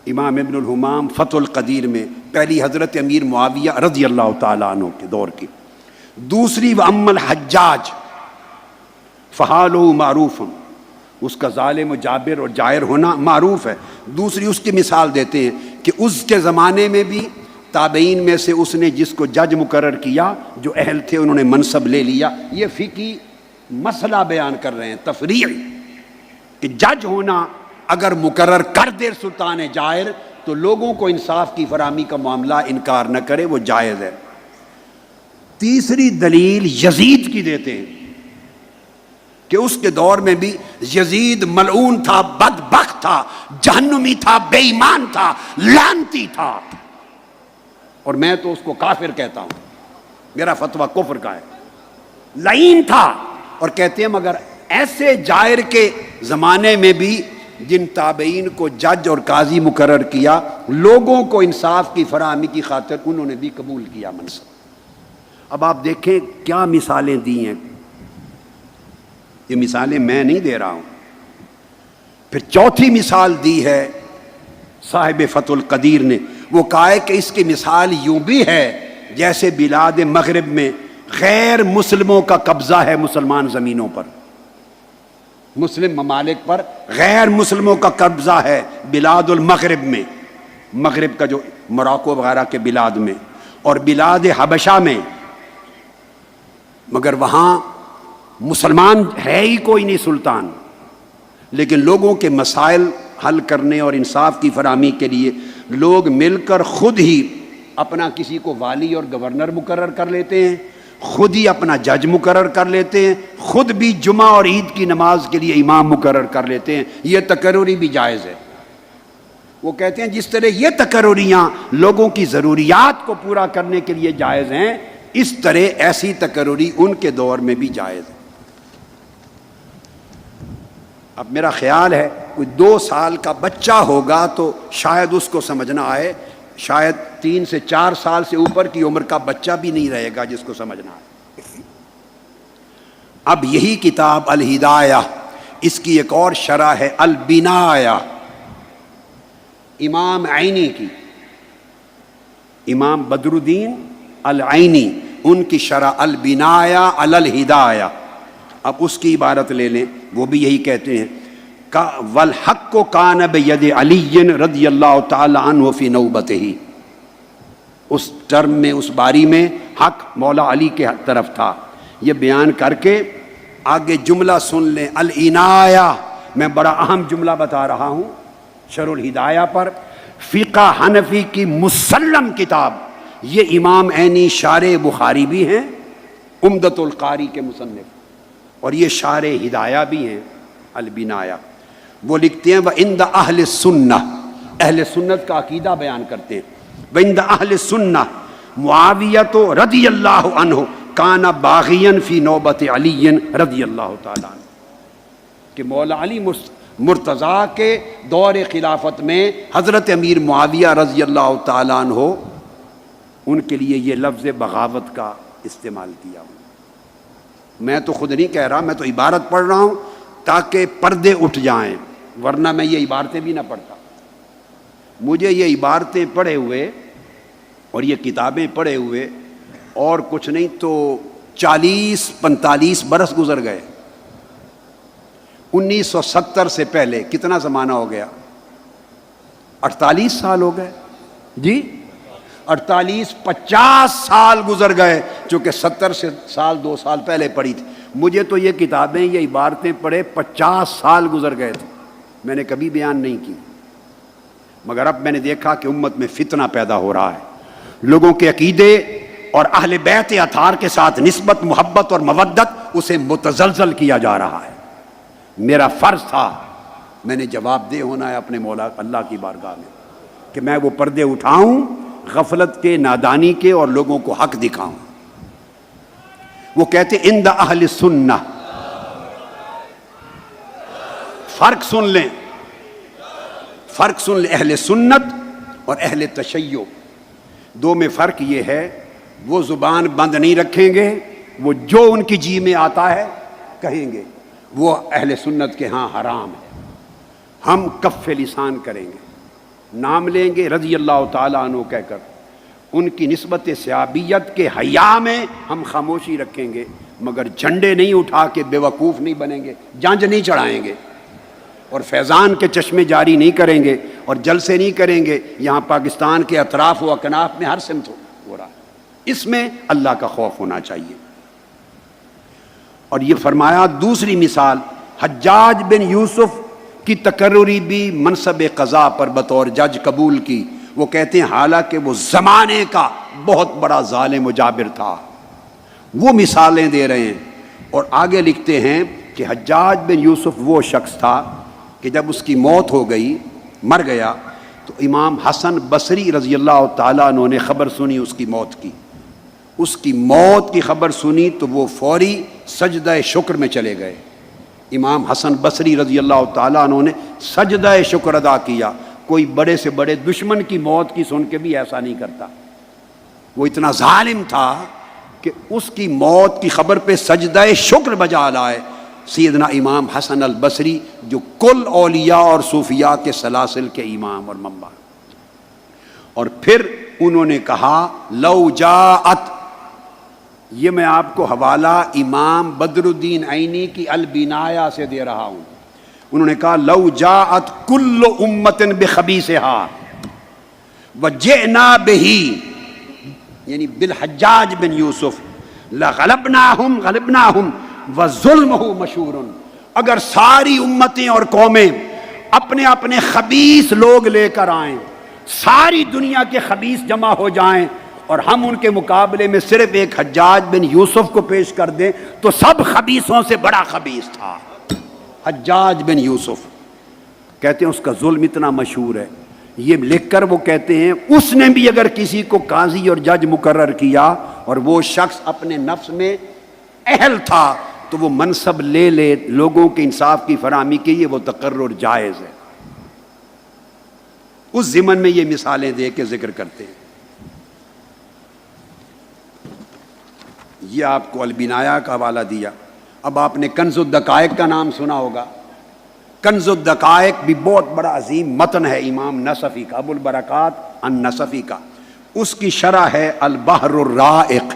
امام ابن الحمام فتح القدیر میں، پہلی حضرت امیر معاویہ رضی اللہ تعالیٰ عنہ کے دور کی، دوسری وَأَمَّا الْحَجَّاجِ فَحَالُهُ مَعْرُوفٌ، اس کا ظالم و جابر اور جائر ہونا معروف ہے۔ دوسری اس کی مثال دیتے ہیں کہ اس کے زمانے میں بھی تابعین میں سے اس نے جس کو جج مقرر کیا، جو اہل تھے انہوں نے منصب لے لیا۔ یہ فقہی مسئلہ بیان کر رہے ہیں، تفریع، کہ جج ہونا اگر مقرر کر دے سلطان جائر تو لوگوں کو انصاف کی فراہمی کا معاملہ انکار نہ کرے، وہ جائز ہے۔ تیسری دلیل یزید کی دیتے ہیں کہ اس کے دور میں بھی یزید ملعون تھا، بدبخت تھا، جہنمی تھا، بے ایمان تھا، لعنتی تھا، اور میں تو اس کو کافر کہتا ہوں، میرا فتویٰ کفر کا ہے، لعین تھا۔ اور کہتے ہیں مگر ایسے جائر کے زمانے میں بھی جن تابعین کو جج اور قاضی مقرر کیا، لوگوں کو انصاف کی فراہمی کی خاطر انہوں نے بھی قبول کیا منصب۔ اب آپ دیکھیں کیا مثالیں دی ہیں، یہ مثالیں میں نہیں دے رہا ہوں۔ پھر چوتھی مثال دی ہے صاحب فتح القدیر نے، وہ کہا ہے کہ اس کی مثال یوں بھی ہے جیسے بلاد مغرب میں غیر مسلموں کا قبضہ ہے مسلمان زمینوں پر، مسلم ممالک پر غیر مسلموں کا قبضہ ہے بلاد المغرب میں، مغرب کا جو موراکو وغیرہ کے بلاد میں، اور بلاد حبشہ میں، مگر وہاں مسلمان ہے ہی کوئی نہیں سلطان، لیکن لوگوں کے مسائل حل کرنے اور انصاف کی فراہمی کے لیے لوگ مل کر خود ہی اپنا کسی کو والی اور گورنر مقرر کر لیتے ہیں، خود ہی اپنا جج مقرر کر لیتے ہیں، خود بھی جمعہ اور عید کی نماز کے لیے امام مقرر کر لیتے ہیں۔ یہ تقرری بھی جائز ہے۔ وہ کہتے ہیں جس طرح یہ تقرریاں لوگوں کی ضروریات کو پورا کرنے کے لیے جائز ہیں، اس طرح ایسی تقرری ان کے دور میں بھی جائز ہے۔ اب میرا خیال ہے کوئی 2 سال کا بچہ ہوگا تو شاید اس کو سمجھنا آئے، شاید 3 سے 4 سال سے اوپر کی عمر کا بچہ بھی نہیں رہے گا جس کو سمجھنا آئے۔ اب یہی کتاب الہدایہ، اس کی ایک اور شرح ہے البنایہ، امام عینی کی، امام بدر الدین العینی، ان کی شرح البنایہ علی الہدایہ۔ اب اس کی عبارت لے لیں، وہ بھی یہی کہتے ہیں والحق کان بید علی رضی اللہ تعالی عنہ فی نوبتہ، اس ٹرم میں، اس باری میں حق مولا علی کے طرف تھا۔ یہ بیان کر کے آگے جملہ سن لیں، العنایہ، میں بڑا اہم جملہ بتا رہا ہوں شرح الہدایہ پر، فقہ حنفی کی مسلم کتاب، یہ امام عینی شارح بخاری بھی ہیں، عمدۃ القاری کے مصنف، اور یہ شارح ہدایہ بھی ہیں البنایہ۔ وہ لکھتے ہیں وَعِنْدَ أَهْلِ السُّنَّةِ، اہل سنت کا عقیدہ بیان کرتے ہیں، وَعِنْدَ أَهْلِ السُّنَّةِ معاویہ رضی اللہ عنہ کان باغیاً فی نوبت علی رضی اللہ تعالیٰ عنہ، کہ مولا علی مرتضیٰ کے دور خلافت میں حضرت امیر معاویہ رضی اللہ تعالیٰ عنہ، ان کے لیے یہ لفظ بغاوت کا استعمال کیا۔ میں تو خود نہیں کہہ رہا، میں تو عبارت پڑھ رہا ہوں تاکہ پردے اٹھ جائیں، ورنہ میں یہ عبارتیں بھی نہ پڑھتا۔ مجھے یہ عبارتیں پڑھے ہوئے اور یہ کتابیں پڑھے ہوئے اور کچھ نہیں تو 40-45 برس گزر گئے۔ 1970 سے پہلے کتنا زمانہ ہو گیا؟ 48 سال ہو گئے جی، 48-50 سال گزر گئے، چونکہ 70 سال 2 سال پہلے پڑھی تھی۔ مجھے تو یہ کتابیں، یہ عبارتیں پڑھے 50 سال گزر گئے تھے، میں نے کبھی بیان نہیں کی، مگر اب میں نے دیکھا کہ امت میں فتنہ پیدا ہو رہا ہے، لوگوں کے عقیدے اور اہل بیت اطہار کے ساتھ نسبت، محبت اور مودت، اسے متزلزل کیا جا رہا ہے۔ میرا فرض تھا، میں نے جواب دہ ہونا ہے اپنے مولا اللہ کی بارگاہ میں، کہ میں وہ پردے اٹھاؤں غفلت کے، نادانی کے، اور لوگوں کو حق دکھاؤں۔ وہ کہتے عند اہل سنہ، فرق سن لیں، فرق سن لیں، اہل سنت اور اہل تشیع، دو میں فرق یہ ہے، وہ زبان بند نہیں رکھیں گے، وہ جو ان کی جی میں آتا ہے کہیں گے، وہ اہل سنت کے ہاں حرام ہے۔ ہم کف لسان کریں گے، نام لیں گے رضی اللہ تعالیٰ عنہ کہہ کر، ان کی نسبت صحابیت کے حیا میں ہم خاموشی رکھیں گے، مگر جھنڈے نہیں اٹھا کے بے وقوف نہیں بنیں گے، جانج نہیں چڑھائیں گے، اور فیضان کے چشمے جاری نہیں کریں گے، اور جلسے نہیں کریں گے۔ یہاں پاکستان کے اطراف و اکناف میں ہر سمت ہو رہا ہے، اس میں اللہ کا خوف ہونا چاہیے۔ اور یہ فرمایا دوسری مثال حجاج بن یوسف کی تقرری بھی منصب قضاء پر بطور جج قبول کی۔ وہ کہتے ہیں حالانکہ وہ زمانے کا بہت بڑا ظالم و جابر تھا، وہ مثالیں دے رہے ہیں. اور آگے لکھتے ہیں کہ حجاج بن یوسف وہ شخص تھا کہ جب اس کی موت ہو گئی، مر گیا، تو امام حسن بصری رضی اللہ تعالیٰ عنہ نے خبر سنی اس کی موت کی. اس کی موت کی خبر سنی تو وہ فوری سجدہ شکر میں چلے گئے. امام حسن بصری رضی اللہ تعالیٰ عنہ نے سجدہ شکر ادا کیا. کوئی بڑے سے بڑے دشمن کی موت کی سن کے بھی ایسا نہیں کرتا. وہ اتنا ظالم تھا کہ اس کی موت کی خبر پہ سجدہ شکر بجا لائے. سیدنا امام حسن البصری جو کل اولیاء اور صوفیاء کے سلاسل کے امام اور منبع. اور پھر انہوں نے کہا لو جاءت، یہ میں آپ کو حوالہ امام بدر الدین عینی کی البنایہ سے دے رہا ہوں. انہوں نے کہا لو جاءت کل امت بخبیثہا وجئنا بہ، یعنی بالحجاج بن یوسف، غلبناہم وظلمہ مشہور. اگر ساری امتیں اور قومیں اپنے اپنے خبیث لوگ لے کر آئیں، ساری دنیا کے خبیث جمع ہو جائیں اور ہم ان کے مقابلے میں صرف ایک حجاج بن یوسف کو پیش کر دیں تو سب خبیثوں سے بڑا خبیث تھا حجاج بن یوسف. کہتے ہیں اس کا ظلم اتنا مشہور ہے، یہ لکھ کر وہ کہتے ہیں اس نے بھی اگر کسی کو قاضی اور جج مقرر کیا اور وہ شخص اپنے نفس میں اہل تھا تو وہ منصب لے لے لوگوں کے انصاف کی فراہمی کے لیے، وہ تقرر جائز ہے. اس ضمن میں یہ مثالیں دے کے ذکر کرتے ہیں. یہ آپ کو البنایہ کا حوالہ دیا. اب آپ نے کنز الدقائق کا نام سنا ہوگا. کنز الدقائق بھی بہت بڑا عظیم متن ہے امام نصفی کا، ابو البرکات النصفی کا. اس کی شرح ہے البحر الرائق.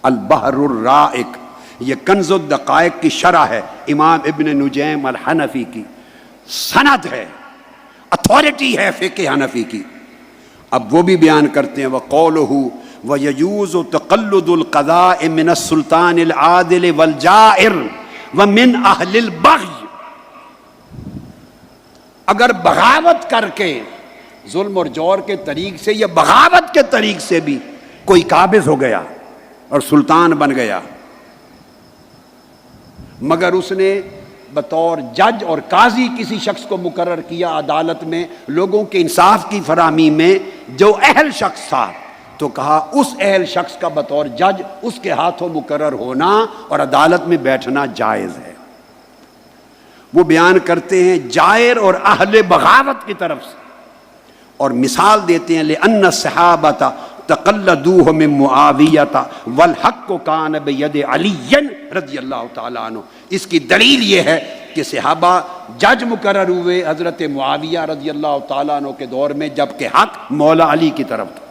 البحر الرائق یہ کنز الدقائق کی شرح ہے امام ابن نجیم الحنفی کی. سند ہے، اتھارٹی ہے فقہ حنفی کی. اب وہ بھی بیان کرتے ہیں وقولہ وَيَجُوزُ تَقَلُّدُ الْقَضَاءِ مِنَ السُّلْطَانِ الْعَادِلِ وَالْجَائِرِ وَمِنْ أَهْلِ الْبَغْيِ. اگر بغاوت کر کے ظلم اور جور کے طریق سے یا بغاوت کے طریق سے بھی کوئی قابض ہو گیا اور سلطان بن گیا، مگر اس نے بطور جج اور قاضی کسی شخص کو مقرر کیا عدالت میں لوگوں کے انصاف کی فراہمی میں جو اہل شخص تھا، تو کہا اس اہل شخص کا بطور جج اس کے ہاتھوں مقرر ہونا اور عدالت میں بیٹھنا جائز ہے. وہ بیان کرتے ہیں جائر اور اہل بغاوت کی طرف سے، اور مثال دیتے ہیں لأن الصحابة تقلدوه من معاویہ والحق کان بید علی رضی اللہ تعالیٰ عنہ. اس کی دلیل یہ ہے کہ صحابہ جج مقرر ہوئے حضرت معاویہ رضی اللہ تعالیٰ عنہ کے دور میں، جبکہ حق مولا علی کی طرف تھا.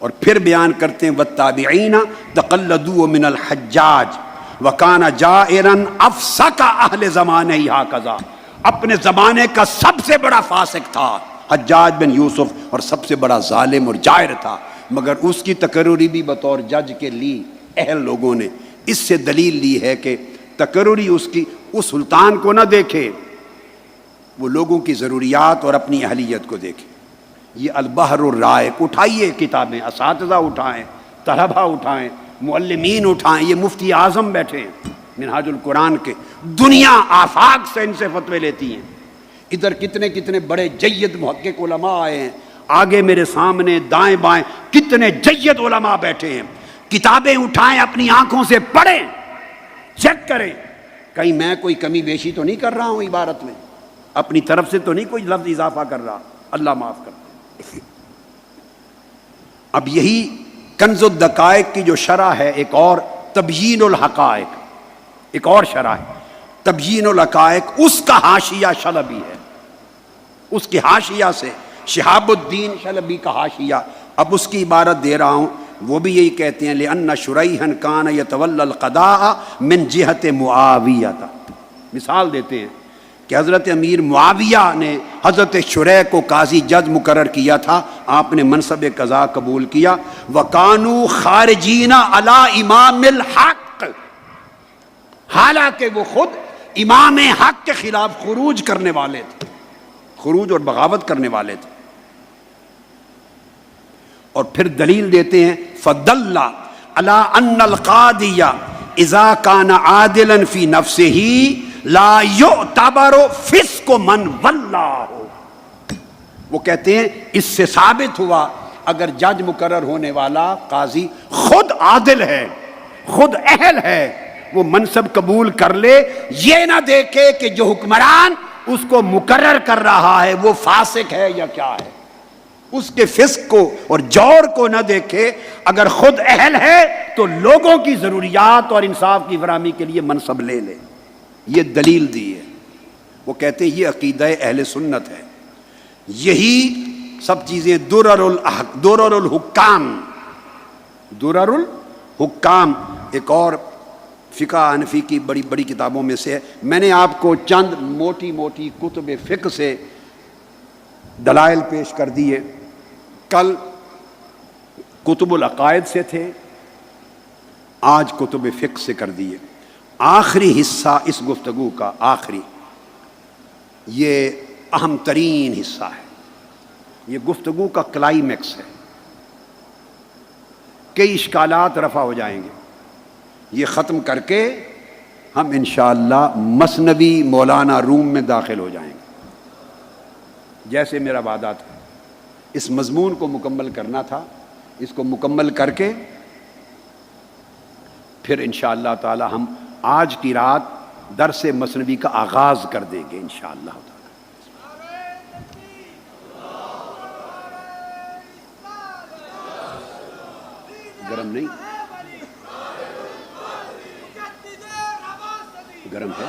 اور پھر بیان کرتے ہیں والتابعین تقلدوا من الحجاج وکان جائرا افسق اہل زمانہ ہکذا. اپنے زمانے کا سب سے بڑا فاسق تھا حجاج بن یوسف اور سب سے بڑا ظالم اور جائر تھا، مگر اس کی تقرری بھی بطور جج کے لی اہل لوگوں نے. اس سے دلیل لی ہے کہ تقرری اس کی اس سلطان کو نہ دیکھے، وہ لوگوں کی ضروریات اور اپنی اہلیت کو دیکھے. یہ البحر الرائق. اٹھائیے کتابیں، اساتذہ اٹھائیں، طلبہ اٹھائیں، معلمین اٹھائیں. یہ مفتی اعظم بیٹھے ہیں منہاج القرآن کے، دنیا آفاق سے ان سے فتوے لیتی ہیں. ادھر کتنے کتنے بڑے جید محقق علماء آئے ہیں، آگے میرے سامنے دائیں بائیں کتنے جید علماء بیٹھے ہیں. کتابیں اٹھائیں، اپنی آنکھوں سے پڑھیں، چیک کریں کہیں میں کوئی کمی بیشی تو نہیں کر رہا ہوں عبارت میں، اپنی طرف سے تو نہیں کوئی لفظ اضافہ کر رہا. اللہ معاف کر. اب یہی کنز الدقائق کی جو شرح ہے، ایک اور تبیین الحقائق، ایک اور شرح ہے تبیین الحقائق. اس کا حاشیہ شلبی ہے، اس کی حاشیہ سے شہاب الدین شلبی کا حاشیہ. اب اس کی عبارت دے رہا ہوں. وہ بھی یہی کہتے ہیں لأن شریحا کان یتولی القضاء من جہت معاویہ. مثال دیتے ہیں کہ حضرت امیر معاویہ نے حضرت شریح کو قاضی جج مقرر کیا تھا، آپ نے منصب قضاء قبول کیا. وَكَانُوا خَارِجِينَ عَلَىٰ امام الحق، حالانکہ وہ خود امام حق کے خلاف خروج کرنے والے تھے، خروج اور بغاوت کرنے والے تھے. اور پھر دلیل دیتے ہیں فدل علی ان القاضی اذا کان عادلا فی نفسہ لا یعتبر فسق من ولہ. وہ کہتے ہیں اس سے ثابت ہوا اگر جج مقرر ہونے والا قاضی خود عادل ہے، خود اہل ہے، وہ منصب قبول کر لے، یہ نہ دیکھے کہ جو حکمران اس کو مقرر کر رہا ہے وہ فاسق ہے یا کیا ہے، اس کے فسق کو اور جور کو نہ دیکھے، اگر خود اہل ہے تو لوگوں کی ضروریات اور انصاف کی فراہمی کے لیے منصب لے لے. یہ دلیل دی ہے. وہ کہتے ہیں یہ عقیدہ اہل سنت ہے. یہی سب چیزیں درر الحکام ایک اور فقہ حنفی کی بڑی بڑی کتابوں میں سے ہے. میں نے آپ کو چند موٹی موٹی کتب فقہ سے دلائل پیش کر دیے. کل کتب العقائد سے تھے، آج کتب فقہ سے کر دیے. آخری حصہ اس گفتگو کا، آخری یہ اہم ترین حصہ ہے، یہ گفتگو کا کلائمیکس ہے. کئی اشکالات رفع ہو جائیں گے. یہ ختم کر کے ہم انشاءاللہ مثنوی مولانا روم میں داخل ہو جائیں گے، جیسے میرا وعدہ تھا. اس مضمون کو مکمل کرنا تھا، اس کو مکمل کر کے پھر انشاءاللہ تعالی ہم آج کی رات درس مثنوی کا آغاز کر دیں گے انشاءاللہ تعالی. گرم نہیں، گرم ہے.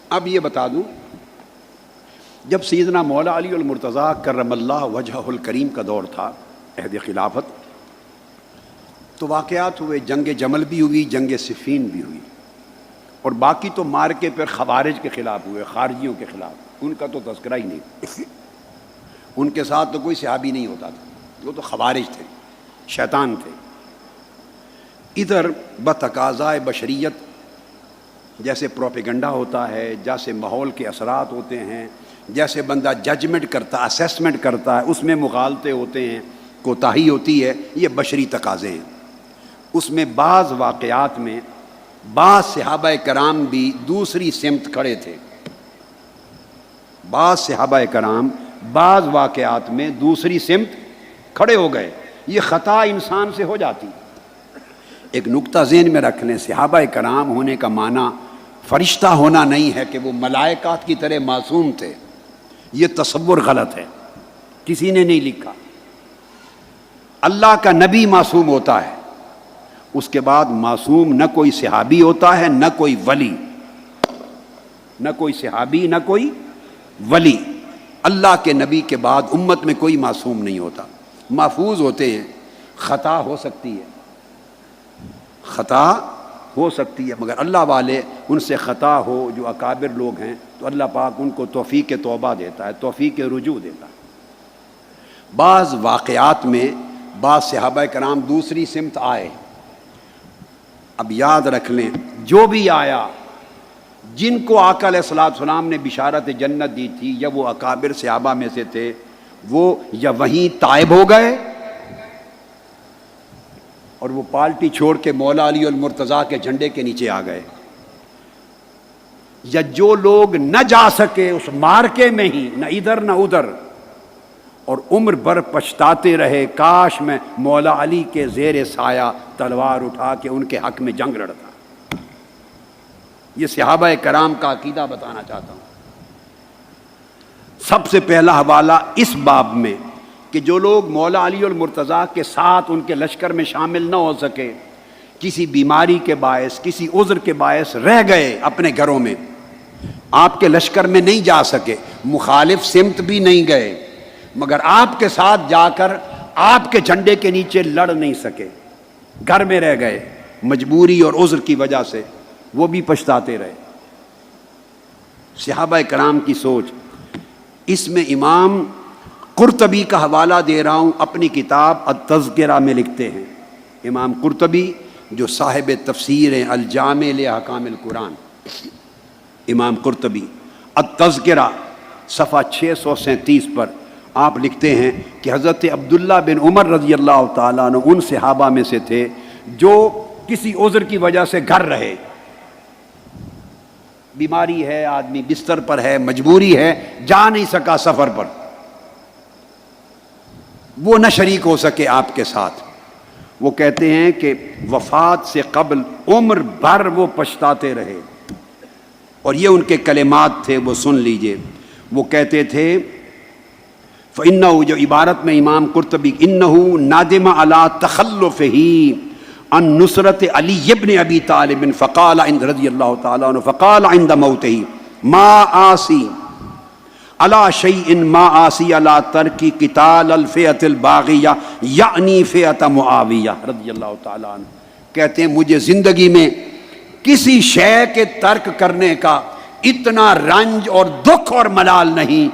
اب یہ بتا دوں، جب سیدنا مولا علی المرتضیٰ کرم اللہ وجہہ الکریم کا دور تھا، عہد خلافت، تو واقعات ہوئے. جنگ جمل بھی ہوئی، جنگ صفین بھی ہوئی، اور باقی تو مارکے پر خوارج کے خلاف ہوئے، خارجیوں کے خلاف. ان کا تو تذکرہ ہی نہیں. ان کے ساتھ تو کوئی صحابی نہیں ہوتا تھا، وہ تو خوارج تھے، شیطان تھے. ادھر بتقاضائے بشریت جیسے پروپیگنڈا ہوتا ہے، جیسے ماحول کے اثرات ہوتے ہیں، جیسے بندہ ججمنٹ کرتا، اسیسمنٹ کرتا ہے، اس میں مغالطے ہوتے ہیں، کوتاہی ہوتی ہے. یہ بشری تقاضے ہیں. اس میں بعض واقعات میں بعض صحابہ کرام بھی دوسری سمت کھڑے تھے. بعض صحابہ کرام بعض واقعات میں دوسری سمت کھڑے ہو گئے. یہ خطا انسان سے ہو جاتی. ایک نقطہ ذہن میں رکھ لیں، صحابہ کرام ہونے کا معنی فرشتہ ہونا نہیں ہے کہ وہ ملائکات کی طرح معصوم تھے. یہ تصور غلط ہے، کسی نے نہیں لکھا. اللہ کا نبی معصوم ہوتا ہے، اس کے بعد معصوم نہ کوئی صحابی ہوتا ہے نہ کوئی ولی، نہ کوئی صحابی نہ کوئی ولی. اللہ کے نبی کے بعد امت میں کوئی معصوم نہیں ہوتا. محفوظ ہوتے ہیں. خطا ہو سکتی ہے، خطا ہو سکتی ہے، مگر اللہ والے ان سے خطا ہو جو اکابر لوگ ہیں تو اللہ پاک ان کو توفیق توبہ دیتا ہے، توفیق رجوع دیتا ہے. بعض واقعات میں بعض صحابہ کرام دوسری سمت آئے. اب یاد رکھ لیں، جو بھی آیا، جن کو آقا علیہ الصلوۃ والسلام نے بشارت جنت دی تھی، یا وہ اکابر صحابہ میں سے تھے، وہ یا وہیں طائب ہو گئے اور وہ پارٹی چھوڑ کے مولا علی المرتضیٰ کے جھنڈے کے نیچے آ گئے، یا جو لوگ نہ جا سکے اس مارکے میں ہی، نہ ادھر نہ ادھر، اور عمر بھر پچھتاتے رہے، کاش میں مولا علی کے زیر سایہ تلوار اٹھا کے ان کے حق میں جنگ لڑتا. یہ صحابہ کرام کا عقیدہ بتانا چاہتا ہوں. سب سے پہلا حوالہ اس باب میں کہ جو لوگ مولا علی المرتضیٰ کے ساتھ ان کے لشکر میں شامل نہ ہو سکے، کسی بیماری کے باعث، کسی عذر کے باعث رہ گئے اپنے گھروں میں، آپ کے لشکر میں نہیں جا سکے، مخالف سمت بھی نہیں گئے، مگر آپ کے ساتھ جا کر آپ کے جھنڈے کے نیچے لڑ نہیں سکے، گھر میں رہ گئے مجبوری اور عذر کی وجہ سے، وہ بھی پچھتاتے رہے. صحابہ کرام کی سوچ. اس میں امام قرطبی کا حوالہ دے رہا ہوں، اپنی کتاب التذکرہ میں لکھتے ہیں. امام قرطبی جو صاحب تفسیر ہیں الجامع لاحکام القرآن، امام قرطبی التذکرہ صفحہ 637 پر آپ لکھتے ہیں کہ حضرت عبداللہ بن عمر رضی اللہ تعالیٰ عنہ ان صحابہ میں سے تھے جو کسی عذر کی وجہ سے گھر رہے، بیماری ہے، آدمی بستر پر ہے، مجبوری ہے، جا نہیں سکا سفر پر، وہ نہ شریک ہو سکے آپ کے ساتھ۔ وہ کہتے ہیں کہ وفات سے قبل عمر بھر وہ پچھتاتے رہے، اور یہ ان کے کلمات تھے، وہ سن لیجئے۔ وہ کہتے تھے فَإِنَّهُ، جو عبارت میں امام قرطبی إِنَّهُ نَادِمَ عَلَى تَخَلُّفِهِ عن نصرت علی ابن ابی طالب فقال عند رضی اللہ تعالیٰ عنہ فقال عند موته ما آسی علی شیء ما آسی علی ترک قتال الفئۃ الباغیہ یعنی فئۃ معاویہ رضی اللہ تعالیٰ عنہ۔ کہتے ہیں مجھے زندگی میں کسی شے کے ترک کرنے کا اتنا رنج اور دکھ اور ملال نہیں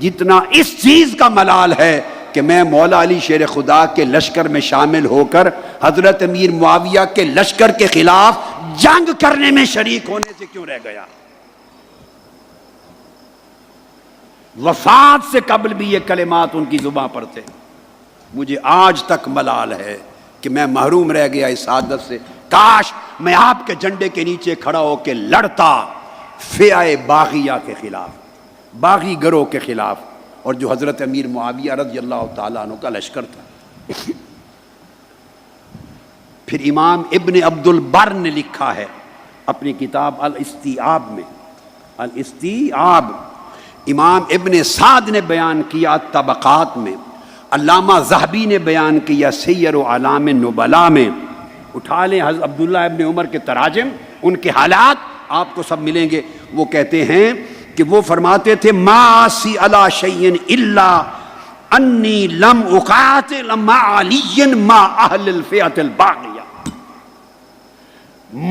جتنا اس چیز کا ملال ہے کہ میں مولا علی شیر خدا کے لشکر میں شامل ہو کر حضرت امیر معاویہ کے لشکر کے خلاف جنگ کرنے میں شریک ہونے سے کیوں رہ گیا۔ وفات سے قبل بھی یہ کلمات ان کی زباں پر تھے۔ مجھے آج تک ملال ہے کہ میں محروم رہ گیا اس سعادت سے، کاش میں آپ کے جھنڈے کے نیچے کھڑا ہو کے لڑتا فئہ باغیہ کے خلاف، باغی گروہ کے خلاف، اور جو حضرت امیر معاویہ رضی اللہ تعالیٰ عنہ کا لشکر تھا۔ پھر امام ابن عبد البر نے لکھا ہے اپنی کتاب الاستیعاب میں، الاستیعاب، امام ابن سعد نے بیان کیا طبقات میں، علامہ ذہبی نے بیان کیا سیر و اعلام النبلاء میں۔ اٹھا لیں حضرت عبداللہ ابن عمر کے تراجم، ان کے حالات آپ کو سب ملیں گے۔ وہ کہتے ہیں کہ وہ فرماتے تھے ما آسی علی شیء الا انی لم اقاتل مع علی مع اہل الفئۃ الباغیہ۔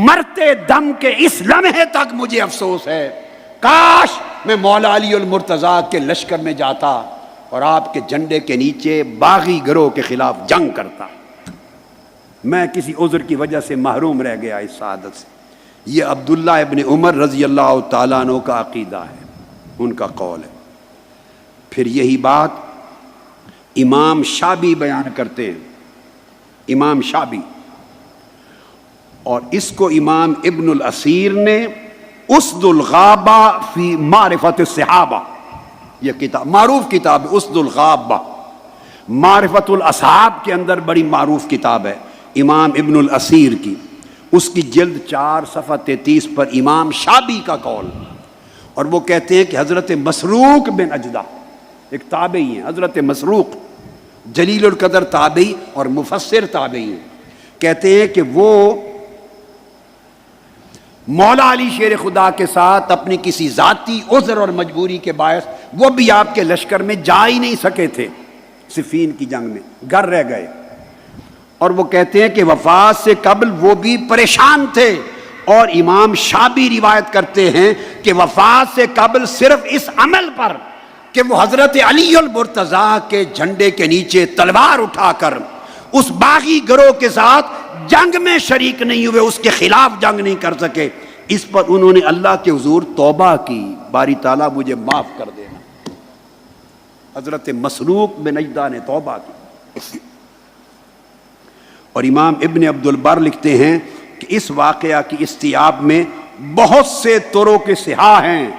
مرتے دم کے اس لمحے تک مجھے افسوس ہے، کاش میں مولا علی المرتضیٰ کے لشکر میں جاتا اور آپ کے جھنڈے کے نیچے باغی گروہ کے خلاف جنگ کرتا۔ میں کسی عذر کی وجہ سے محروم رہ گیا اس سعادت سے۔ یہ عبداللہ ابن عمر رضی اللہ تعالیٰ عنہ کا عقیدہ ہے، ان کا قول ہے۔ پھر یہی بات امام شابی بیان کرتے ہیں، امام شابی، اور اس کو امام ابن الاثیر نے اسد الغابہ فی معرفت الصحابہ، یہ کتاب معروف کتاب ہے، اسد الغابہ معرفت الاصحاب کے اندر بڑی معروف کتاب ہے امام ابن الاثیر کی، اس کی جلد 4 صفحہ 33 پر امام شابی کا قول، اور وہ کہتے ہیں کہ حضرت مسروق بن اجدہ ایک تابعی ہیں، حضرت مسروق جلیل القدر تابعی اور مفسر تابعی ہیں، کہتے ہیں کہ وہ مولا علی شیر خدا کے ساتھ اپنی کسی ذاتی عذر اور مجبوری کے باعث وہ بھی آپ کے لشکر میں جا ہی نہیں سکے تھے، صفین کی جنگ میں گھر رہ گئے، اور وہ کہتے ہیں کہ وفات سے قبل وہ بھی پریشان تھے، اور امام شابی روایت کرتے ہیں کہ وفات سے قبل صرف اس عمل پر کہ وہ حضرت علی المرتضیٰ کے جھنڈے کے نیچے تلوار اٹھا کر اس باغی گروہ کے ساتھ جنگ میں شریک نہیں ہوئے، اس کے خلاف جنگ نہیں کر سکے، اس پر انہوں نے اللہ کے حضور توبہ کی، باری تعالیٰ مجھے معاف کر دینا۔ حضرت مسروق بن اجدہ نے توبہ کی۔ اور امام ابن عبد البر لکھتے ہیں کہ اس واقعہ کی استیعاب میں بہت سے طرق صحاح ہیں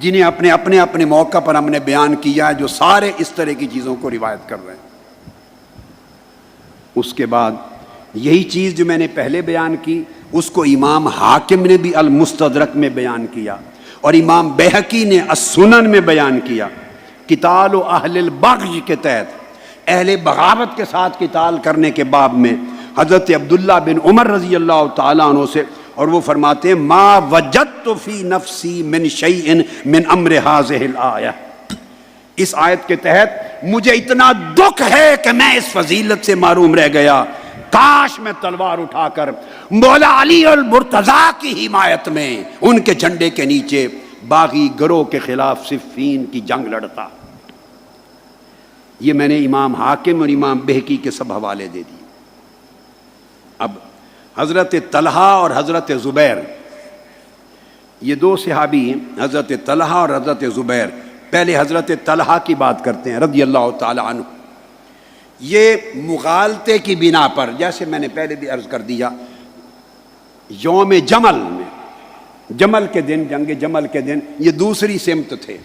جنہیں اپنے اپنے موقع پر ہم نے بیان کیا ہے، جو سارے اس طرح کی چیزوں کو روایت کر رہے ہیں۔ اس کے بعد یہی چیز جو میں نے پہلے بیان کی، اس کو امام حاکم نے بھی المستدرک میں بیان کیا، اور امام بیہقی نے السنن میں بیان کیا۔ قتال و اہل البغی کے تحت اہل بغاوت کے ساتھ قتال کرنے کے باب میں حضرت عبداللہ بن عمر رضی اللہ تعالیٰ عنہ سے، اور وہ فرماتے ہیں ما وجدت فی نفسی من شیء من امر هذه الآیہ، اس آیت کے تحت مجھے اتنا دکھ ہے کہ میں اس فضیلت سے محروم رہ گیا، کاش میں تلوار اٹھا کر مولا علی المرتضیٰ کی حمایت میں ان کے جھنڈے کے نیچے باغی گروہ کے خلاف صفین کی جنگ لڑتا۔ یہ میں نے امام حاکم اور امام بہقی کے سب حوالے دے دیے۔ اب حضرت طلحہ اور حضرت زبیر، یہ 2 صحابی ہیں، حضرت طلحہ اور حضرت زبیر، پہلے حضرت طلحہ کی بات کرتے ہیں رضی اللہ تعالی عنہ. یہ مغالطے کی بنا پر، جیسے میں نے پہلے بھی عرض کر دیا، یوم جمل میں، جمل کے دن، جنگ جمل کے دن، یہ دوسری سمت تھے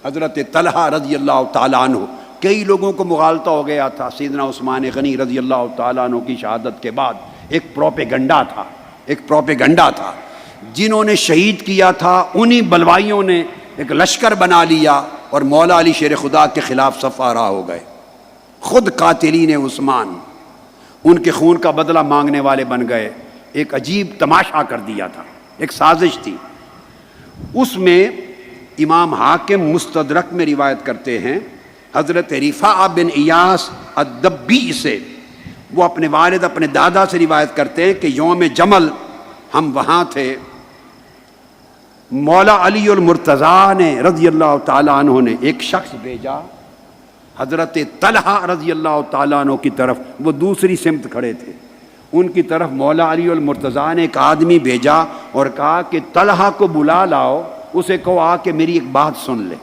حضرت طلحہ رضی اللہ تعالی عنہ. کئی لوگوں کو مغالطہ ہو گیا تھا. سیدنا عثمان غنی رضی اللہ تعالیٰ عنہ کی شہادت کے بعد ایک پروپیگنڈا تھا جنہوں نے شہید کیا تھا، انہی بلوائیوں نے ایک لشکر بنا لیا اور مولا علی شیر خدا کے خلاف صف آرا ہو گئے. خود قاتلین عثمان ان کے خون کا بدلہ مانگنے والے بن گئے. ایک عجیب تماشا کر دیا تھا، ایک سازش تھی. اس میں امام حاکم مستدرک میں روایت کرتے ہیں حضرت رفاعہ بن ایاس الدبی سے، وہ اپنے والد اپنے دادا سے روایت کرتے ہیں کہ یوم جمل ہم وہاں تھے. مولا علی المرتضیٰ نے رضی اللہ تعالیٰ عنہ نے ایک شخص بھیجا حضرت طلحہ رضی اللہ تعالیٰ عنہ کی طرف. وہ دوسری سمت کھڑے تھے، ان کی طرف مولا علی المرتضیٰ نے ایک آدمی بھیجا اور کہا کہ طلحہ کو بلا لاؤ، اسے کہو آ کہ میری ایک بات سن لے.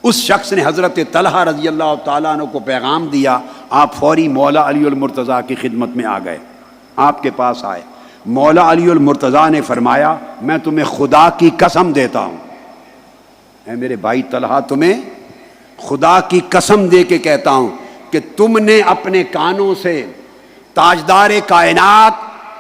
اس شخص نے حضرت طلحہ رضی اللہ تعالیٰ عنہ کو پیغام دیا. آپ فوری مولا علی المرتضیٰ کی خدمت میں آ گئے، آپ کے پاس آئے. مولا علی المرتضیٰ نے فرمایا میں تمہیں خدا کی قسم دیتا ہوں، اے میرے بھائی طلحہ، تمہیں خدا کی قسم دے کے کہتا ہوں کہ تم نے اپنے کانوں سے تاجدار کائنات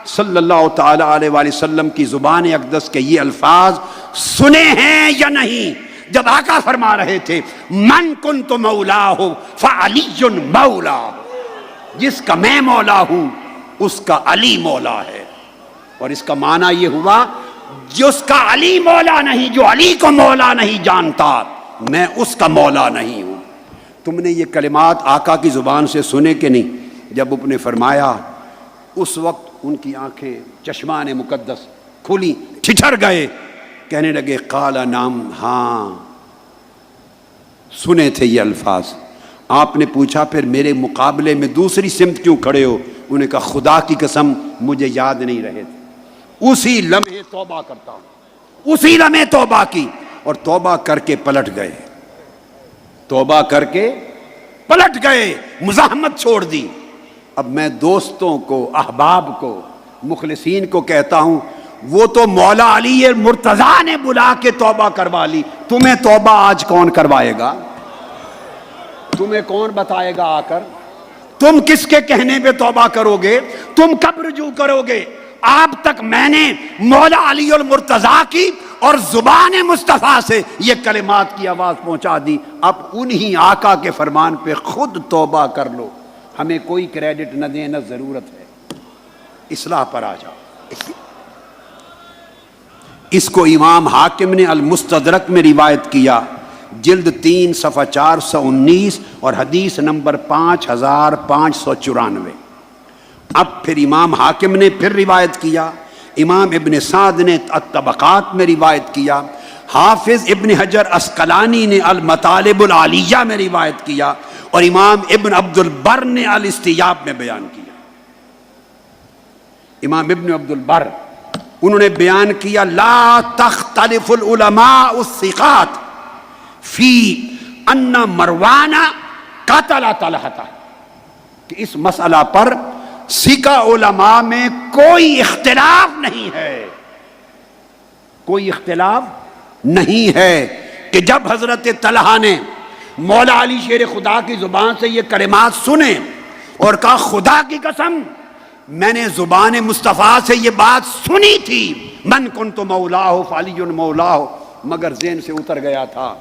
صلی اللہ تعالی علیہ وآلہ وسلم کی زبان اقدس کے یہ الفاظ سنے ہیں یا نہیں؟ جب آقا فرما رہے تھے من کنت مولا فعلی مولا، جس کا میں مولا ہوں اس کا علی مولا ہے. اور اس کا معنی یہ ہوا جس کا علی مولا نہیں، جو علی کو مولا نہیں جانتا، میں اس کا مولا نہیں ہوں. تم نے یہ کلمات آقا کی زبان سے سنے کہ نہیں؟ جب آپ نے فرمایا اس وقت ان کی آنکھیں چشمان مقدس کھلی، ٹھٹر گئے، کہنے لگے قال نعم، ہاں سنے تھے یہ الفاظ. آپ نے پوچھا پھر میرے مقابلے میں دوسری سمت کیوں کھڑے ہو؟ انہوں نے کہا خدا کی قسم مجھے یاد نہیں رہے تھے. اسی لمحے توبہ کرتا ہوں. اسی لمحے توبہ کی اور توبہ کر کے پلٹ گئے. توبہ کر کے پلٹ گئے، مزاحمت چھوڑ دی. اب میں دوستوں کو، احباب کو، مخلصین کو کہتا ہوں وہ تو مولا علی مرتضیٰ نے بلا کے توبہ کروا لی، تمہیں توبہ آج کون کروائے گا؟ تمہیں کون بتائے گا آ کر؟ تم کس کے کہنے پہ توبہ کرو گے؟ تم کب رجوع کرو گے؟ آپ تک میں نے مولا علی المرتضیٰ کی اور زبان مصطفیٰ سے یہ کلمات کی آواز پہنچا دی. اب انہی آقا کے فرمان پہ خود توبہ کر لو. ہمیں کوئی کریڈٹ نہ دیں، نہ ضرورت ہے. اصلاح پر آ جاؤ. اس کو امام حاکم نے المستدرک میں روایت کیا، جلد 3 صفحہ 419 اور حدیث نمبر 5594. اب پھر امام حاکم نے پھر روایت کیا، امام ابن سعد نے الطبقات میں روایت کیا، حافظ ابن حجر اسقلانی نے المطالب العالیہ میں روایت کیا، اور امام ابن عبد البر نے الاستیاب میں بیان کیا. امام ابن عبد البر انہوں نے بیان کیا لا تختلف العلماء الثقات فی ان مروان قتل طلحہ، کہ اس مسئلہ پر ثقہ علماء میں کوئی اختلاف نہیں ہے، کوئی اختلاف نہیں ہے کہ جب حضرت طلحہ نے مولا علی شیر خدا کی زبان سے یہ کلمات سنے اور کہا خدا کی قسم میں نے زبان مصطفیٰ سے یہ بات سنی تھی، من کنت مولاہ فعلی مولاہ، مگر ذہن سے اتر گیا تھا.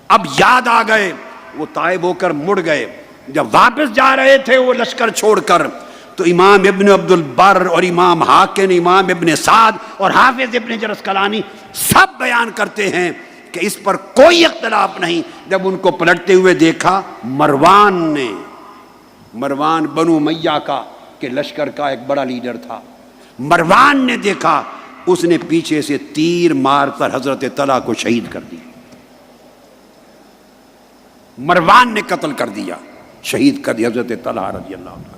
اب یاد آ گئے، وہ تائب ہو کر مڑ گئے. جب واپس جا رہے تھے وہ لشکر چھوڑ کر، تو امام ابن عبد البر اور امام حاکم، امام ابن سعد اور حافظ ابن حجر اسقلانی سب بیان کرتے ہیں کہ اس پر کوئی اختلاف نہیں. جب ان کو پلٹتے ہوئے دیکھا، مروان بنو امیہ کا کہ لشکر کا ایک بڑا لیڈر تھا، مروان نے دیکھا، اس نے پیچھے سے تیر مار کر حضرت طلحہ کو شہید کر دیا. مروان نے قتل کر دیا، شہید کر دیا حضرت طلحہ رضی اللہ عنہ.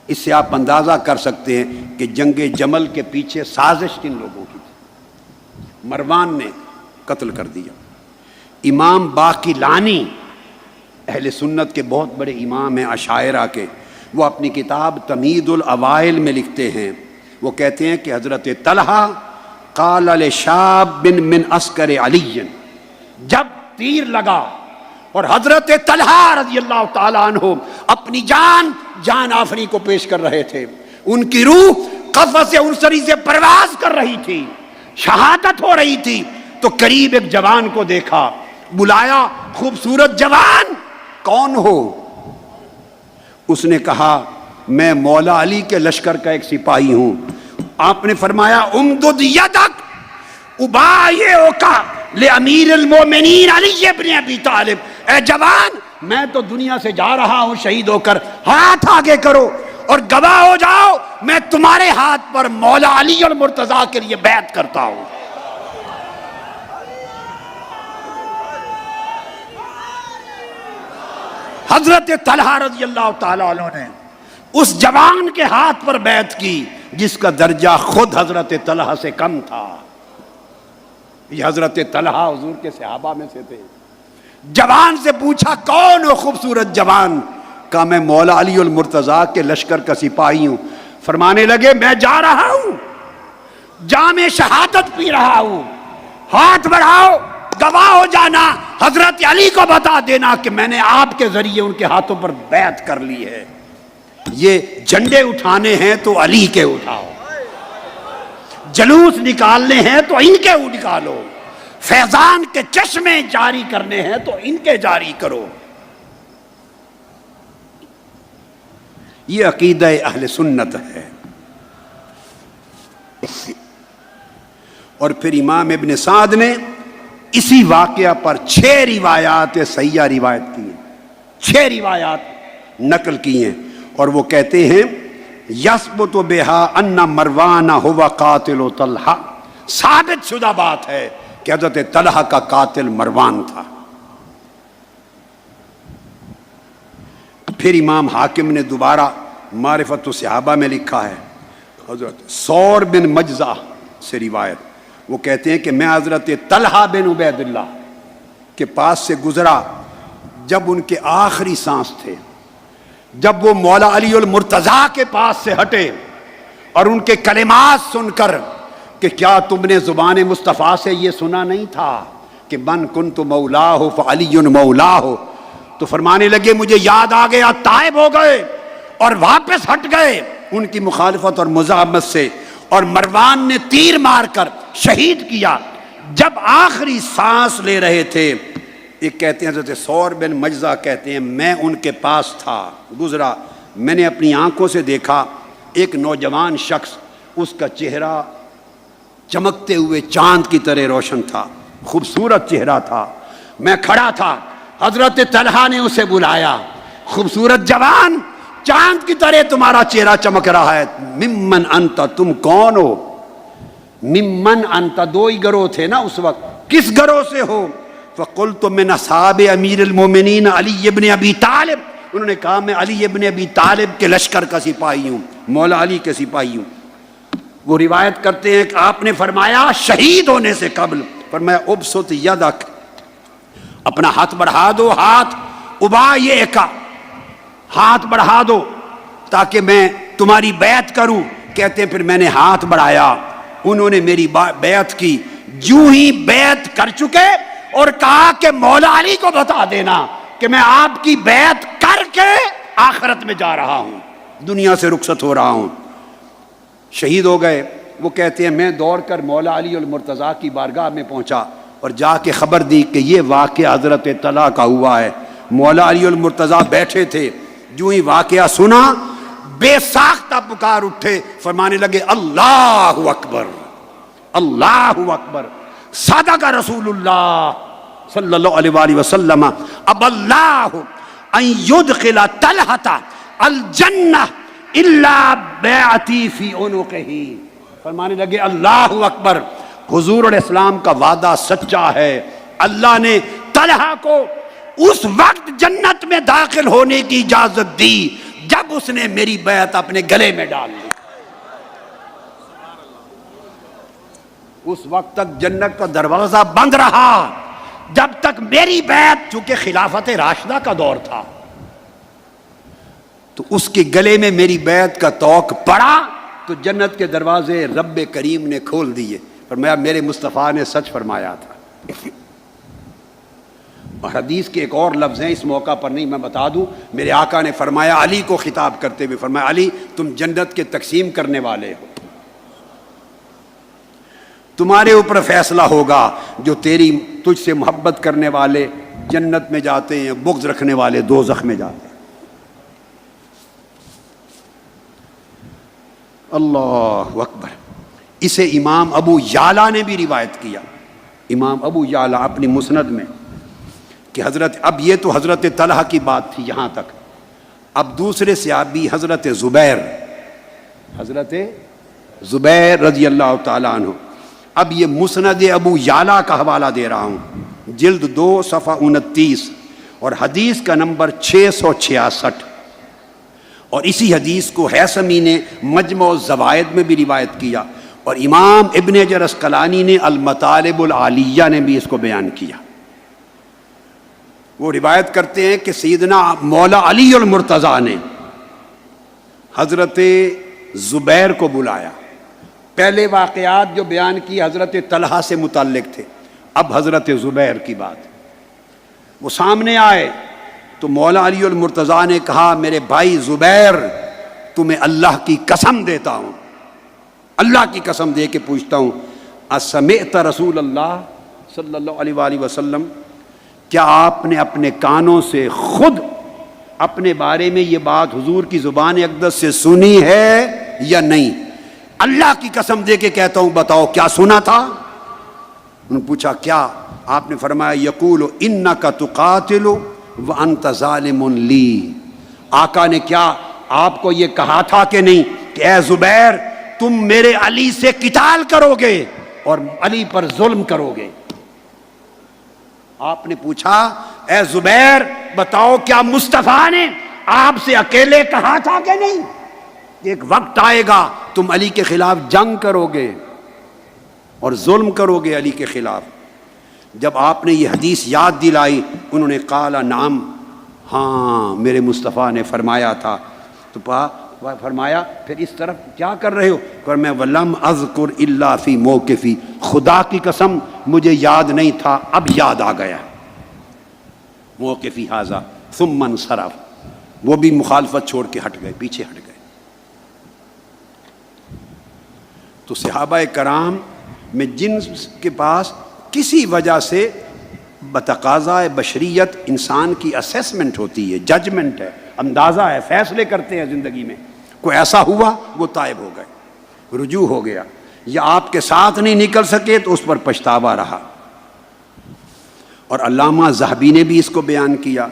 اس سے آپ اندازہ کر سکتے ہیں کہ جنگ جمل کے پیچھے سازش کن لوگوں کی تھی. مروان نے قتل کر دیا. امام باقلانی اہل سنت کے بہت بڑے امام ہیں عشائرہ کے، وہ اپنی کتاب تمہید الاوائل میں لکھتے ہیں، وہ کہتے ہیں کہ حضرت طلحہ قال لشاب من عسکر علی، جب تیر لگا اور حضرت طلحہ رضی اللہ تعالیٰ عنہ اپنی جان آفری کو پیش کر رہے تھے، ان کی روح قفس عنصری سے پرواز کر رہی تھی، شہادت ہو رہی تھی، تو قریب ایک جوان کو دیکھا، بلایا، خوبصورت جوان کون ہو؟ اس نے کہا میں مولا علی کے لشکر کا ایک سپاہی ہوں۔ آپ نے فرمایا امدد یدک ابایعک لامیر المومنین علی ابن ابی طالب، اے جوان میں تو دنیا سے جا رہا ہوں شہید ہو کر، ہاتھ آگے کرو اور گواہ ہو جاؤ میں تمہارے ہاتھ پر مولا علی اور مرتضیٰ کے لیے بیعت کرتا ہوں۔ حضرت طلحہ رضی اللہ تعالیٰ عنہ نے اس جوان کے ہاتھ پر بیعت کی جس کا درجہ خود حضرت طلحہ سے کم تھا۔ یہ حضرت طلحہ حضور کے صحابہ میں سے تھے۔ جوان سے پوچھا کون ہو خوبصورت جوان؟ کہا میں مولا علی المرتضیٰ کے لشکر کا سپاہی ہوں۔ فرمانے لگے میں جا رہا ہوں، جام شہادت پی رہا ہوں، ہاتھ بڑھاؤ گواہ ہو جانا، حضرت علی کو بتا دینا کہ میں نے آپ کے ذریعے ان کے ہاتھوں پر بیعت کر لی ہے۔ یہ جھنڈے اٹھانے ہیں تو علی کے اٹھاؤ، جلوس نکالنے ہیں تو ان کے نکالو، فیضان کے چشمے جاری کرنے ہیں تو ان کے جاری کرو۔ یہ عقیدہ اہل سنت ہے۔ اور پھر امام ابن سعد نے اسی واقعہ پر 6 روایات صحیحہ روایت کی ہیں، 6 روایات نقل کی ہیں، اور وہ کہتے ہیں یثبت بها ان مروان هو قاتل طلحہ، ثابت شدہ بات ہے کہ حضرت طلحہ کا قاتل مروان تھا۔ پھر امام حاکم نے دوبارہ معرفت الصحابہ میں لکھا ہے، حضرت ثور بن مجزہ سے روایت، وہ کہتے ہیں کہ میں حضرت طلحہ بن عبید اللہ کے پاس سے گزرا جب ان کے آخری سانس تھے، جب وہ مولا علی المرتضیٰ کے پاس سے ہٹے اور ان کے کلمات سن کر کہ کیا تم نے زبان مصطفیٰ سے یہ سنا نہیں تھا کہ من کنت مولاہ فعلی مولاہ، تو فرمانے لگے مجھے یاد آ گیا، تائب ہو گئے اور واپس ہٹ گئے ان کی مخالفت اور مزاحمت سے، اور مروان نے تیر مار کر شہید کیا۔ جب آخری سانس لے رہے تھے، ایک کہتے ہیں حضرت ثور بن مجزہ کہتے ہیں میں ان کے پاس تھا، گزرا، میں نے اپنی آنکھوں سے دیکھا ایک نوجوان شخص، اس کا چہرہ چمکتے ہوئے چاند کی طرح روشن تھا، خوبصورت چہرہ تھا، میں کھڑا تھا، حضرت طلحہ نے اسے بلایا، خوبصورت جوان چاند کی طرح تمہارا چہرہ چمک رہا ہے، ممن انت، تم کون ہو؟ ممن انت، 2 ہی گروہ تھے نا اس وقت، کس گروہ سے ہو؟ فقلت من اصحاب امیر المومنین علی ابن ابی طالب، انہوں نے کہا میں علی ابن ابی طالب کے لشکر کا سپاہی ہوں، مولا علی کے سپاہی ہوں۔ وہ روایت کرتے ہیں کہ آپ نے فرمایا شہید ہونے سے قبل، فرمایا ابسط یدک، اپنا ہاتھ بڑھا دو، ہاتھ ابایعک، ہاتھ بڑھا دو تاکہ میں تمہاری بیعت کروں۔ کہتے ہیں پھر میں نے ہاتھ بڑھایا، انہوں نے میری بیعت کی، جو ہی بیعت کر چکے اور کہا کہ مولا علی کو بتا دینا کہ میں آپ کی بیعت کر کے آخرت میں جا رہا ہوں، دنیا سے رخصت ہو رہا ہوں، شہید ہو گئے۔ وہ کہتے ہیں میں دوڑ کر مولا علی المرتضیٰ کی بارگاہ میں پہنچا اور جا کے خبر دی کہ یہ واقعہ حضرت طلحہ کا ہوا ہے۔ مولا علی المرتضیٰ بیٹھے تھے، جو ہی واقعہ سنا بے ساختہ پکار اٹھے، فرمانے لگے اللہ اکبر، اللہ اکبر، صدق رسول اللہ صلی اللہ علیہ وآلہ وسلم، اب اللہ ان یدخل طلحہ الجنہ الا بیعتی فی عنقہ، فرمانے لگے اللہ اکبر، حضور علیہ السلام کا وعدہ سچا ہے، اللہ نے طلحہ کو اس وقت جنت میں داخل ہونے کی اجازت دی جب اس نے میری بیعت اپنے گلے میں ڈال لی۔ اس وقت تک جنت کا دروازہ بند رہا، جب تک میری بیعت، چونکہ خلافت راشدہ کا دور تھا، تو اس کے گلے میں میری بیعت کا طوق پڑا تو جنت کے دروازے رب کریم نے کھول دیے. فرمایا میرے مصطفیٰ نے سچ فرمایا تھا. اور حدیث کے ایک اور لفظ ہیں، اس موقع پر نہیں میں بتا دوں، میرے آقا نے فرمایا علی کو خطاب کرتے ہوئے، فرمایا علی تم جنت کے تقسیم کرنے والے ہو، تمہارے اوپر فیصلہ ہوگا، جو تجھ سے محبت کرنے والے جنت میں جاتے ہیں، بغض رکھنے والے دوزخ میں جاتے ہیں. اللہ اکبر. اسے امام ابو یعلا نے بھی روایت کیا، امام ابو یعلا اپنی مسند میں، کہ اب یہ تو حضرت طلحہ کی بات تھی یہاں تک. اب دوسرے صحابی حضرت زبیر رضی اللہ تعالیٰ عنہ. اب یہ مسند ابو یعلا کا حوالہ دے رہا ہوں، جلد 2 صفحہ 29 اور حدیث کا نمبر 666. اور اسی حدیث کو حیثمی نے مجمع الزوائد میں بھی روایت کیا، اور امام ابن حجر اسقلانی نے المطالب العالیہ نے بھی اس کو بیان کیا. وہ روایت کرتے ہیں کہ سیدنا مولا علی المرتضیٰ نے حضرت زبیر کو بلایا. پہلے واقعات جو بیان کی حضرت طلحہ سے متعلق تھے، اب حضرت زبیر کی بات. وہ سامنے آئے تو مولا علی المرتضیٰ نے کہا میرے بھائی زبیر، تمہیں اللہ کی قسم دیتا ہوں، اللہ کی قسم دے کے پوچھتا ہوں، اسمعت رسول اللہ صلی اللہ علیہ وآلہ وسلم، کیا آپ نے اپنے کانوں سے خود اپنے بارے میں یہ بات حضور کی زبان اقدس سے سنی ہے یا نہیں؟ اللہ کی قسم دے کے کہتا ہوں بتاؤ کیا سنا تھا؟ انہوں نے پوچھا کیا؟ آپ نے فرمایا یقول انک تقاتل وانت ظالم لی. آقا نے کیا آپ کو یہ کہا تھا کہ نہیں کہ اے زبیر تم میرے علی سے قتال کرو گے اور علی پر ظلم کرو گے؟ آپ نے پوچھا اے زبیر بتاؤ کیا مصطفیٰ نے آپ سے اکیلے کہا تھا کہ نہیں ایک وقت آئے گا تم علی کے خلاف جنگ کرو گے اور ظلم کرو گے علی کے خلاف؟ جب آپ نے یہ حدیث یاد دلائی انہوں نے قال نعم، ہاں میرے مصطفیٰ نے فرمایا تھا. تو فرمایا پھر اس طرف کیا کر رہے ہو؟ پر میں ولم اذکر الا فی موقفی، خدا کی قسم مجھے یاد نہیں تھا اب یاد آ گیا. موقفی ھذا ثم انصرف، وہ بھی مخالفت چھوڑ کے ہٹ گئے، پیچھے ہٹ گئے. تو صحابہ کرام میں جن کے پاس کسی وجہ سے بتقاضۂ بشریت انسان کی اسیسمنٹ ہوتی ہے، ججمنٹ ہے، اندازہ ہے، فیصلے کرتے ہیں زندگی میں، کوئی ایسا ہوا وہ تائب ہو گئے، رجوع ہو گیا، یا آپ کے ساتھ نہیں نکل سکے تو اس پر پچھتاوا رہا. اور علامہ ذہبی نے بھی اس کو بیان کیا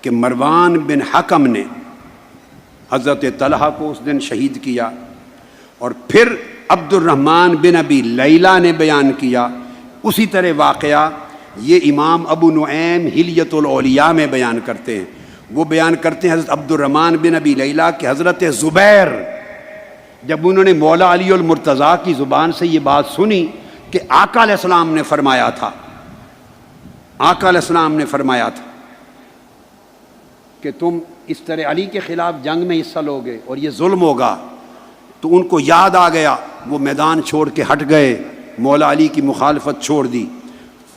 کہ مروان بن حکم نے حضرت طلحہ کو اس دن شہید کیا، اور پھر عبد الرحمن بن ابی لیلہ نے بیان کیا اسی طرح واقعہ. یہ امام ابو نعیم حلیۃ الاولیاء میں بیان کرتے ہیں. وہ بیان کرتے ہیں حضرت عبد الرحمن بن ابی لیلہ کہ حضرت زبیر جب انہوں نے مولا علی المرتضیٰ کی زبان سے یہ بات سنی کہ آقا علیہ السلام نے فرمایا تھا، آقا علیہ السلام نے فرمایا تھا کہ تم اس طرح علی کے خلاف جنگ میں حصہ لو گے اور یہ ظلم ہوگا، تو ان کو یاد آ گیا، وہ میدان چھوڑ کے ہٹ گئے، مولا علی کی مخالفت چھوڑ دی.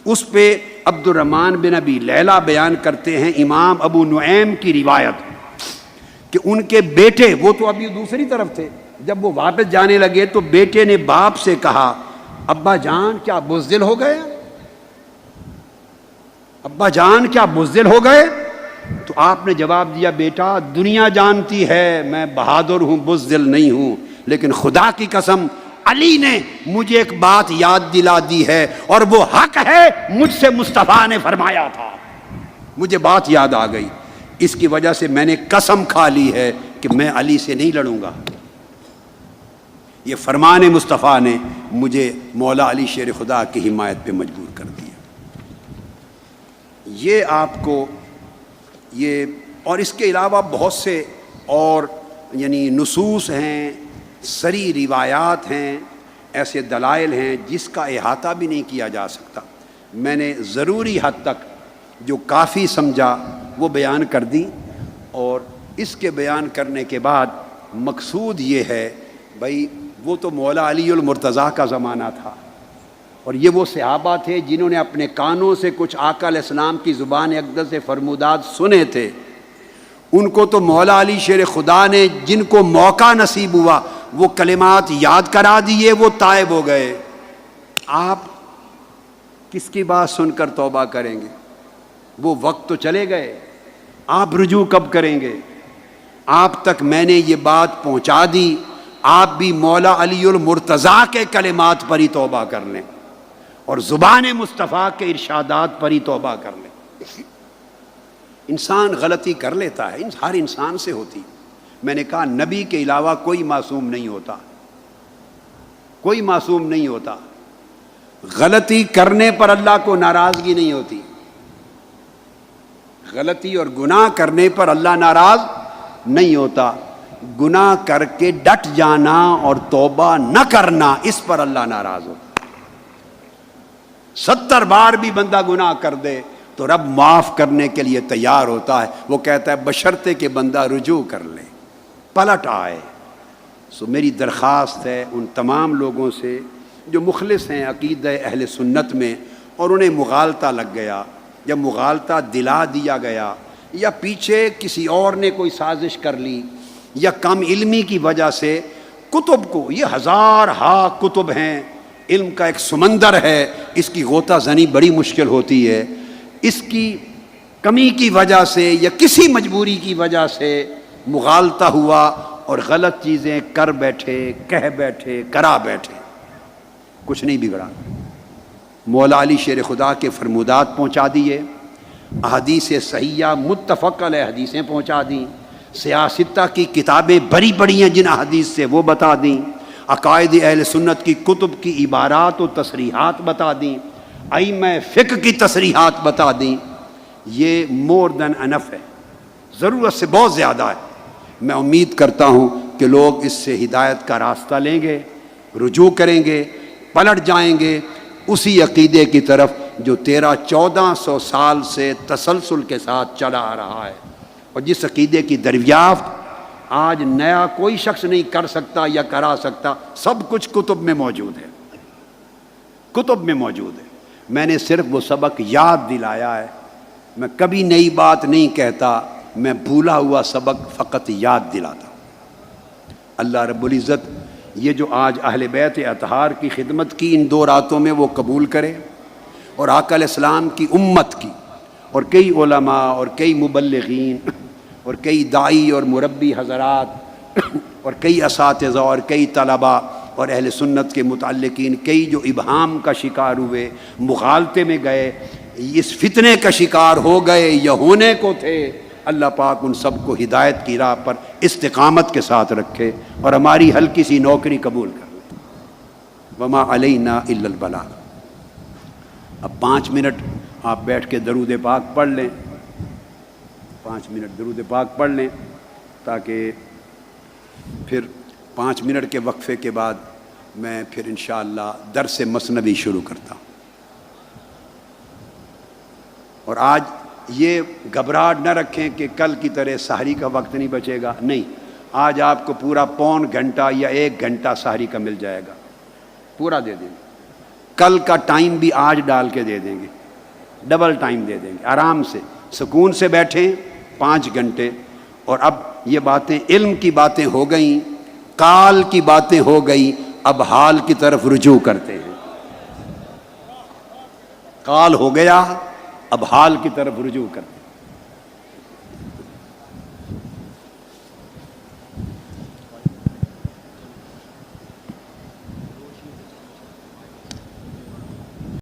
اس پہ عبد الرحمن بن ابی لیلہ بیان کرتے ہیں امام ابو نعیم کی روایت کہ ان کے بیٹے، وہ تو ابھی دوسری طرف تھے، جب وہ واپس جانے لگے تو بیٹے نے باپ سے کہا ابا جان کیا بزدل ہو گئے؟ ابا جان کیا بزدل ہو گئے؟ تو آپ نے جواب دیا بیٹا دنیا جانتی ہے میں بہادر ہوں، بزدل نہیں ہوں، لیکن خدا کی قسم علی نے مجھے ایک بات یاد دلا دی ہے اور وہ حق ہے، مجھ سے مصطفیٰ نے فرمایا تھا، مجھے بات یاد آ گئی، اس کی وجہ سے میں نے قسم کھا لی ہے کہ میں علی سے نہیں لڑوں گا. یہ فرمان مصطفیٰ نے مجھے مولا علی شیر خدا کی حمایت پہ مجبور کر دیا. یہ آپ کو یہ اور اس کے علاوہ بہت سے اور یعنی نصوص ہیں، سری روایات ہیں، ایسے دلائل ہیں جس کا احاطہ بھی نہیں کیا جا سکتا. میں نے ضروری حد تک جو کافی سمجھا وہ بیان کر دی، اور اس کے بیان کرنے کے بعد مقصود یہ ہے بھائی وہ تو مولا علی المرتضیٰ کا زمانہ تھا، اور یہ وہ صحابہ تھے جنہوں نے اپنے کانوں سے کچھ آقا علیہ السلام کی زبان اقدس سے فرمودات سنے تھے، ان کو تو مولا علی شیر خدا نے جن کو موقع نصیب ہوا وہ کلمات یاد کرا دیے، وہ تائب ہو گئے۔ آپ کس کی بات سن کر توبہ کریں گے؟ وہ وقت تو چلے گئے، آپ رجوع کب کریں گے؟ آپ تک میں نے یہ بات پہنچا دی، آپ بھی مولا علی المرتضیٰ کے کلمات پر ہی توبہ کر لیں اور زبان مصطفیٰ کے ارشادات پر ہی توبہ کر لیں۔ انسان غلطی کر لیتا ہے، ہر انسان سے ہوتی۔ میں نے کہا نبی کے علاوہ کوئی معصوم نہیں ہوتا، کوئی معصوم نہیں ہوتا۔ غلطی کرنے پر اللہ کو ناراضگی نہیں ہوتی، غلطی اور گناہ کرنے پر اللہ ناراض نہیں ہوتا، گناہ کر کے ڈٹ جانا اور توبہ نہ کرنا اس پر اللہ ناراض ہوتا۔ 70 بار بھی بندہ گناہ کر دے تو رب معاف کرنے کے لیے تیار ہوتا ہے، وہ کہتا ہے بشرطے کہ بندہ رجوع کر لے، پلٹ آئے۔ سو میری درخواست ہے ان تمام لوگوں سے جو مخلص ہیں عقیدہ اہل سنت میں اور انہیں مغالطہ لگ گیا یا مغالطہ دلا دیا گیا یا پیچھے کسی اور نے کوئی سازش کر لی یا کم علمی کی وجہ سے کتب کو، یہ ہزار ہا کتب ہیں، علم کا ایک سمندر ہے، اس کی غوطہ زنی بڑی مشکل ہوتی ہے، اس کی کمی کی وجہ سے یا کسی مجبوری کی وجہ سے مغالطہ ہوا اور غلط چیزیں کر بیٹھے، کہہ بیٹھے، کرا بیٹھے، کچھ نہیں بگڑا۔ مولا علی شیر خدا کے فرمودات پہنچا دیے، احادیث صحیحہ متفق علیہ حدیثیں پہنچا دیں، سیاستہ کی کتابیں بڑی بڑی ہیں جن احادیث سے وہ بتا دیں، عقائد اہل سنت کی کتب کی عبارات و تصریحات بتا دیں، ائمہ فقہ کی تصریحات بتا دیں۔ یہ مور دین انف ہے، ضرورت سے بہت زیادہ ہے۔ میں امید کرتا ہوں کہ لوگ اس سے ہدایت کا راستہ لیں گے، رجوع کریں گے، پلٹ جائیں گے اسی عقیدے کی طرف جو 1300-1400 سال سے تسلسل کے ساتھ چلا آ رہا ہے، اور جس عقیدے کی دریافت آج نیا کوئی شخص نہیں کر سکتا یا کرا سکتا، سب کچھ کتب میں موجود ہے، کتب میں موجود ہے۔ میں نے صرف وہ سبق یاد دلایا ہے، میں کبھی نئی بات نہیں کہتا، میں بھولا ہوا سبق فقط یاد دلاتا۔ اللہ رب العزت یہ جو آج اہل بیت اطہار کی خدمت کی ان 2 راتوں میں وہ قبول کرے، اور آقا علیہ السلام کی امت کی اور کئی علماء اور کئی مبلغین اور کئی داعی اور مربی حضرات اور کئی اساتذہ اور کئی طلباء اور اہل سنت کے متعلقین کئی جو ابہام کا شکار ہوئے، مغالطے میں گئے، اس فتنے کا شکار ہو گئے یا ہونے کو تھے، اللہ پاک ان سب کو ہدایت کی راہ پر استقامت کے ساتھ رکھے اور ہماری ہلکی سی نوکری قبول کر لے۔ وما علینا الا البلاغ۔ اب 5 منٹ آپ بیٹھ کے درود پاک پڑھ لیں، 5 منٹ درود پاک پڑھ لیں تاکہ پھر 5 منٹ کے وقفے کے بعد میں پھر انشاءاللہ درس مثنوی شروع کرتا ہوں۔ اور آج یہ گھبراہٹ نہ رکھیں کہ کل کی طرح سحری کا وقت نہیں بچے گا، نہیں، آج آپ کو پورا پون گھنٹہ یا 1 گھنٹہ سحری کا مل جائے گا، پورا دے دیں گے۔ کل کا ٹائم بھی آج ڈال کے دے دیں گے، ڈبل ٹائم دے دیں گے، آرام سے سکون سے بیٹھیں 5 گھنٹے۔ اور اب یہ باتیں علم کی باتیں ہو گئیں، کال کی باتیں ہو گئی، اب حال کی طرف رجوع کرتے ہیں۔ کال ہو گیا، اب حال کی طرف رجوع کرتے ہیں۔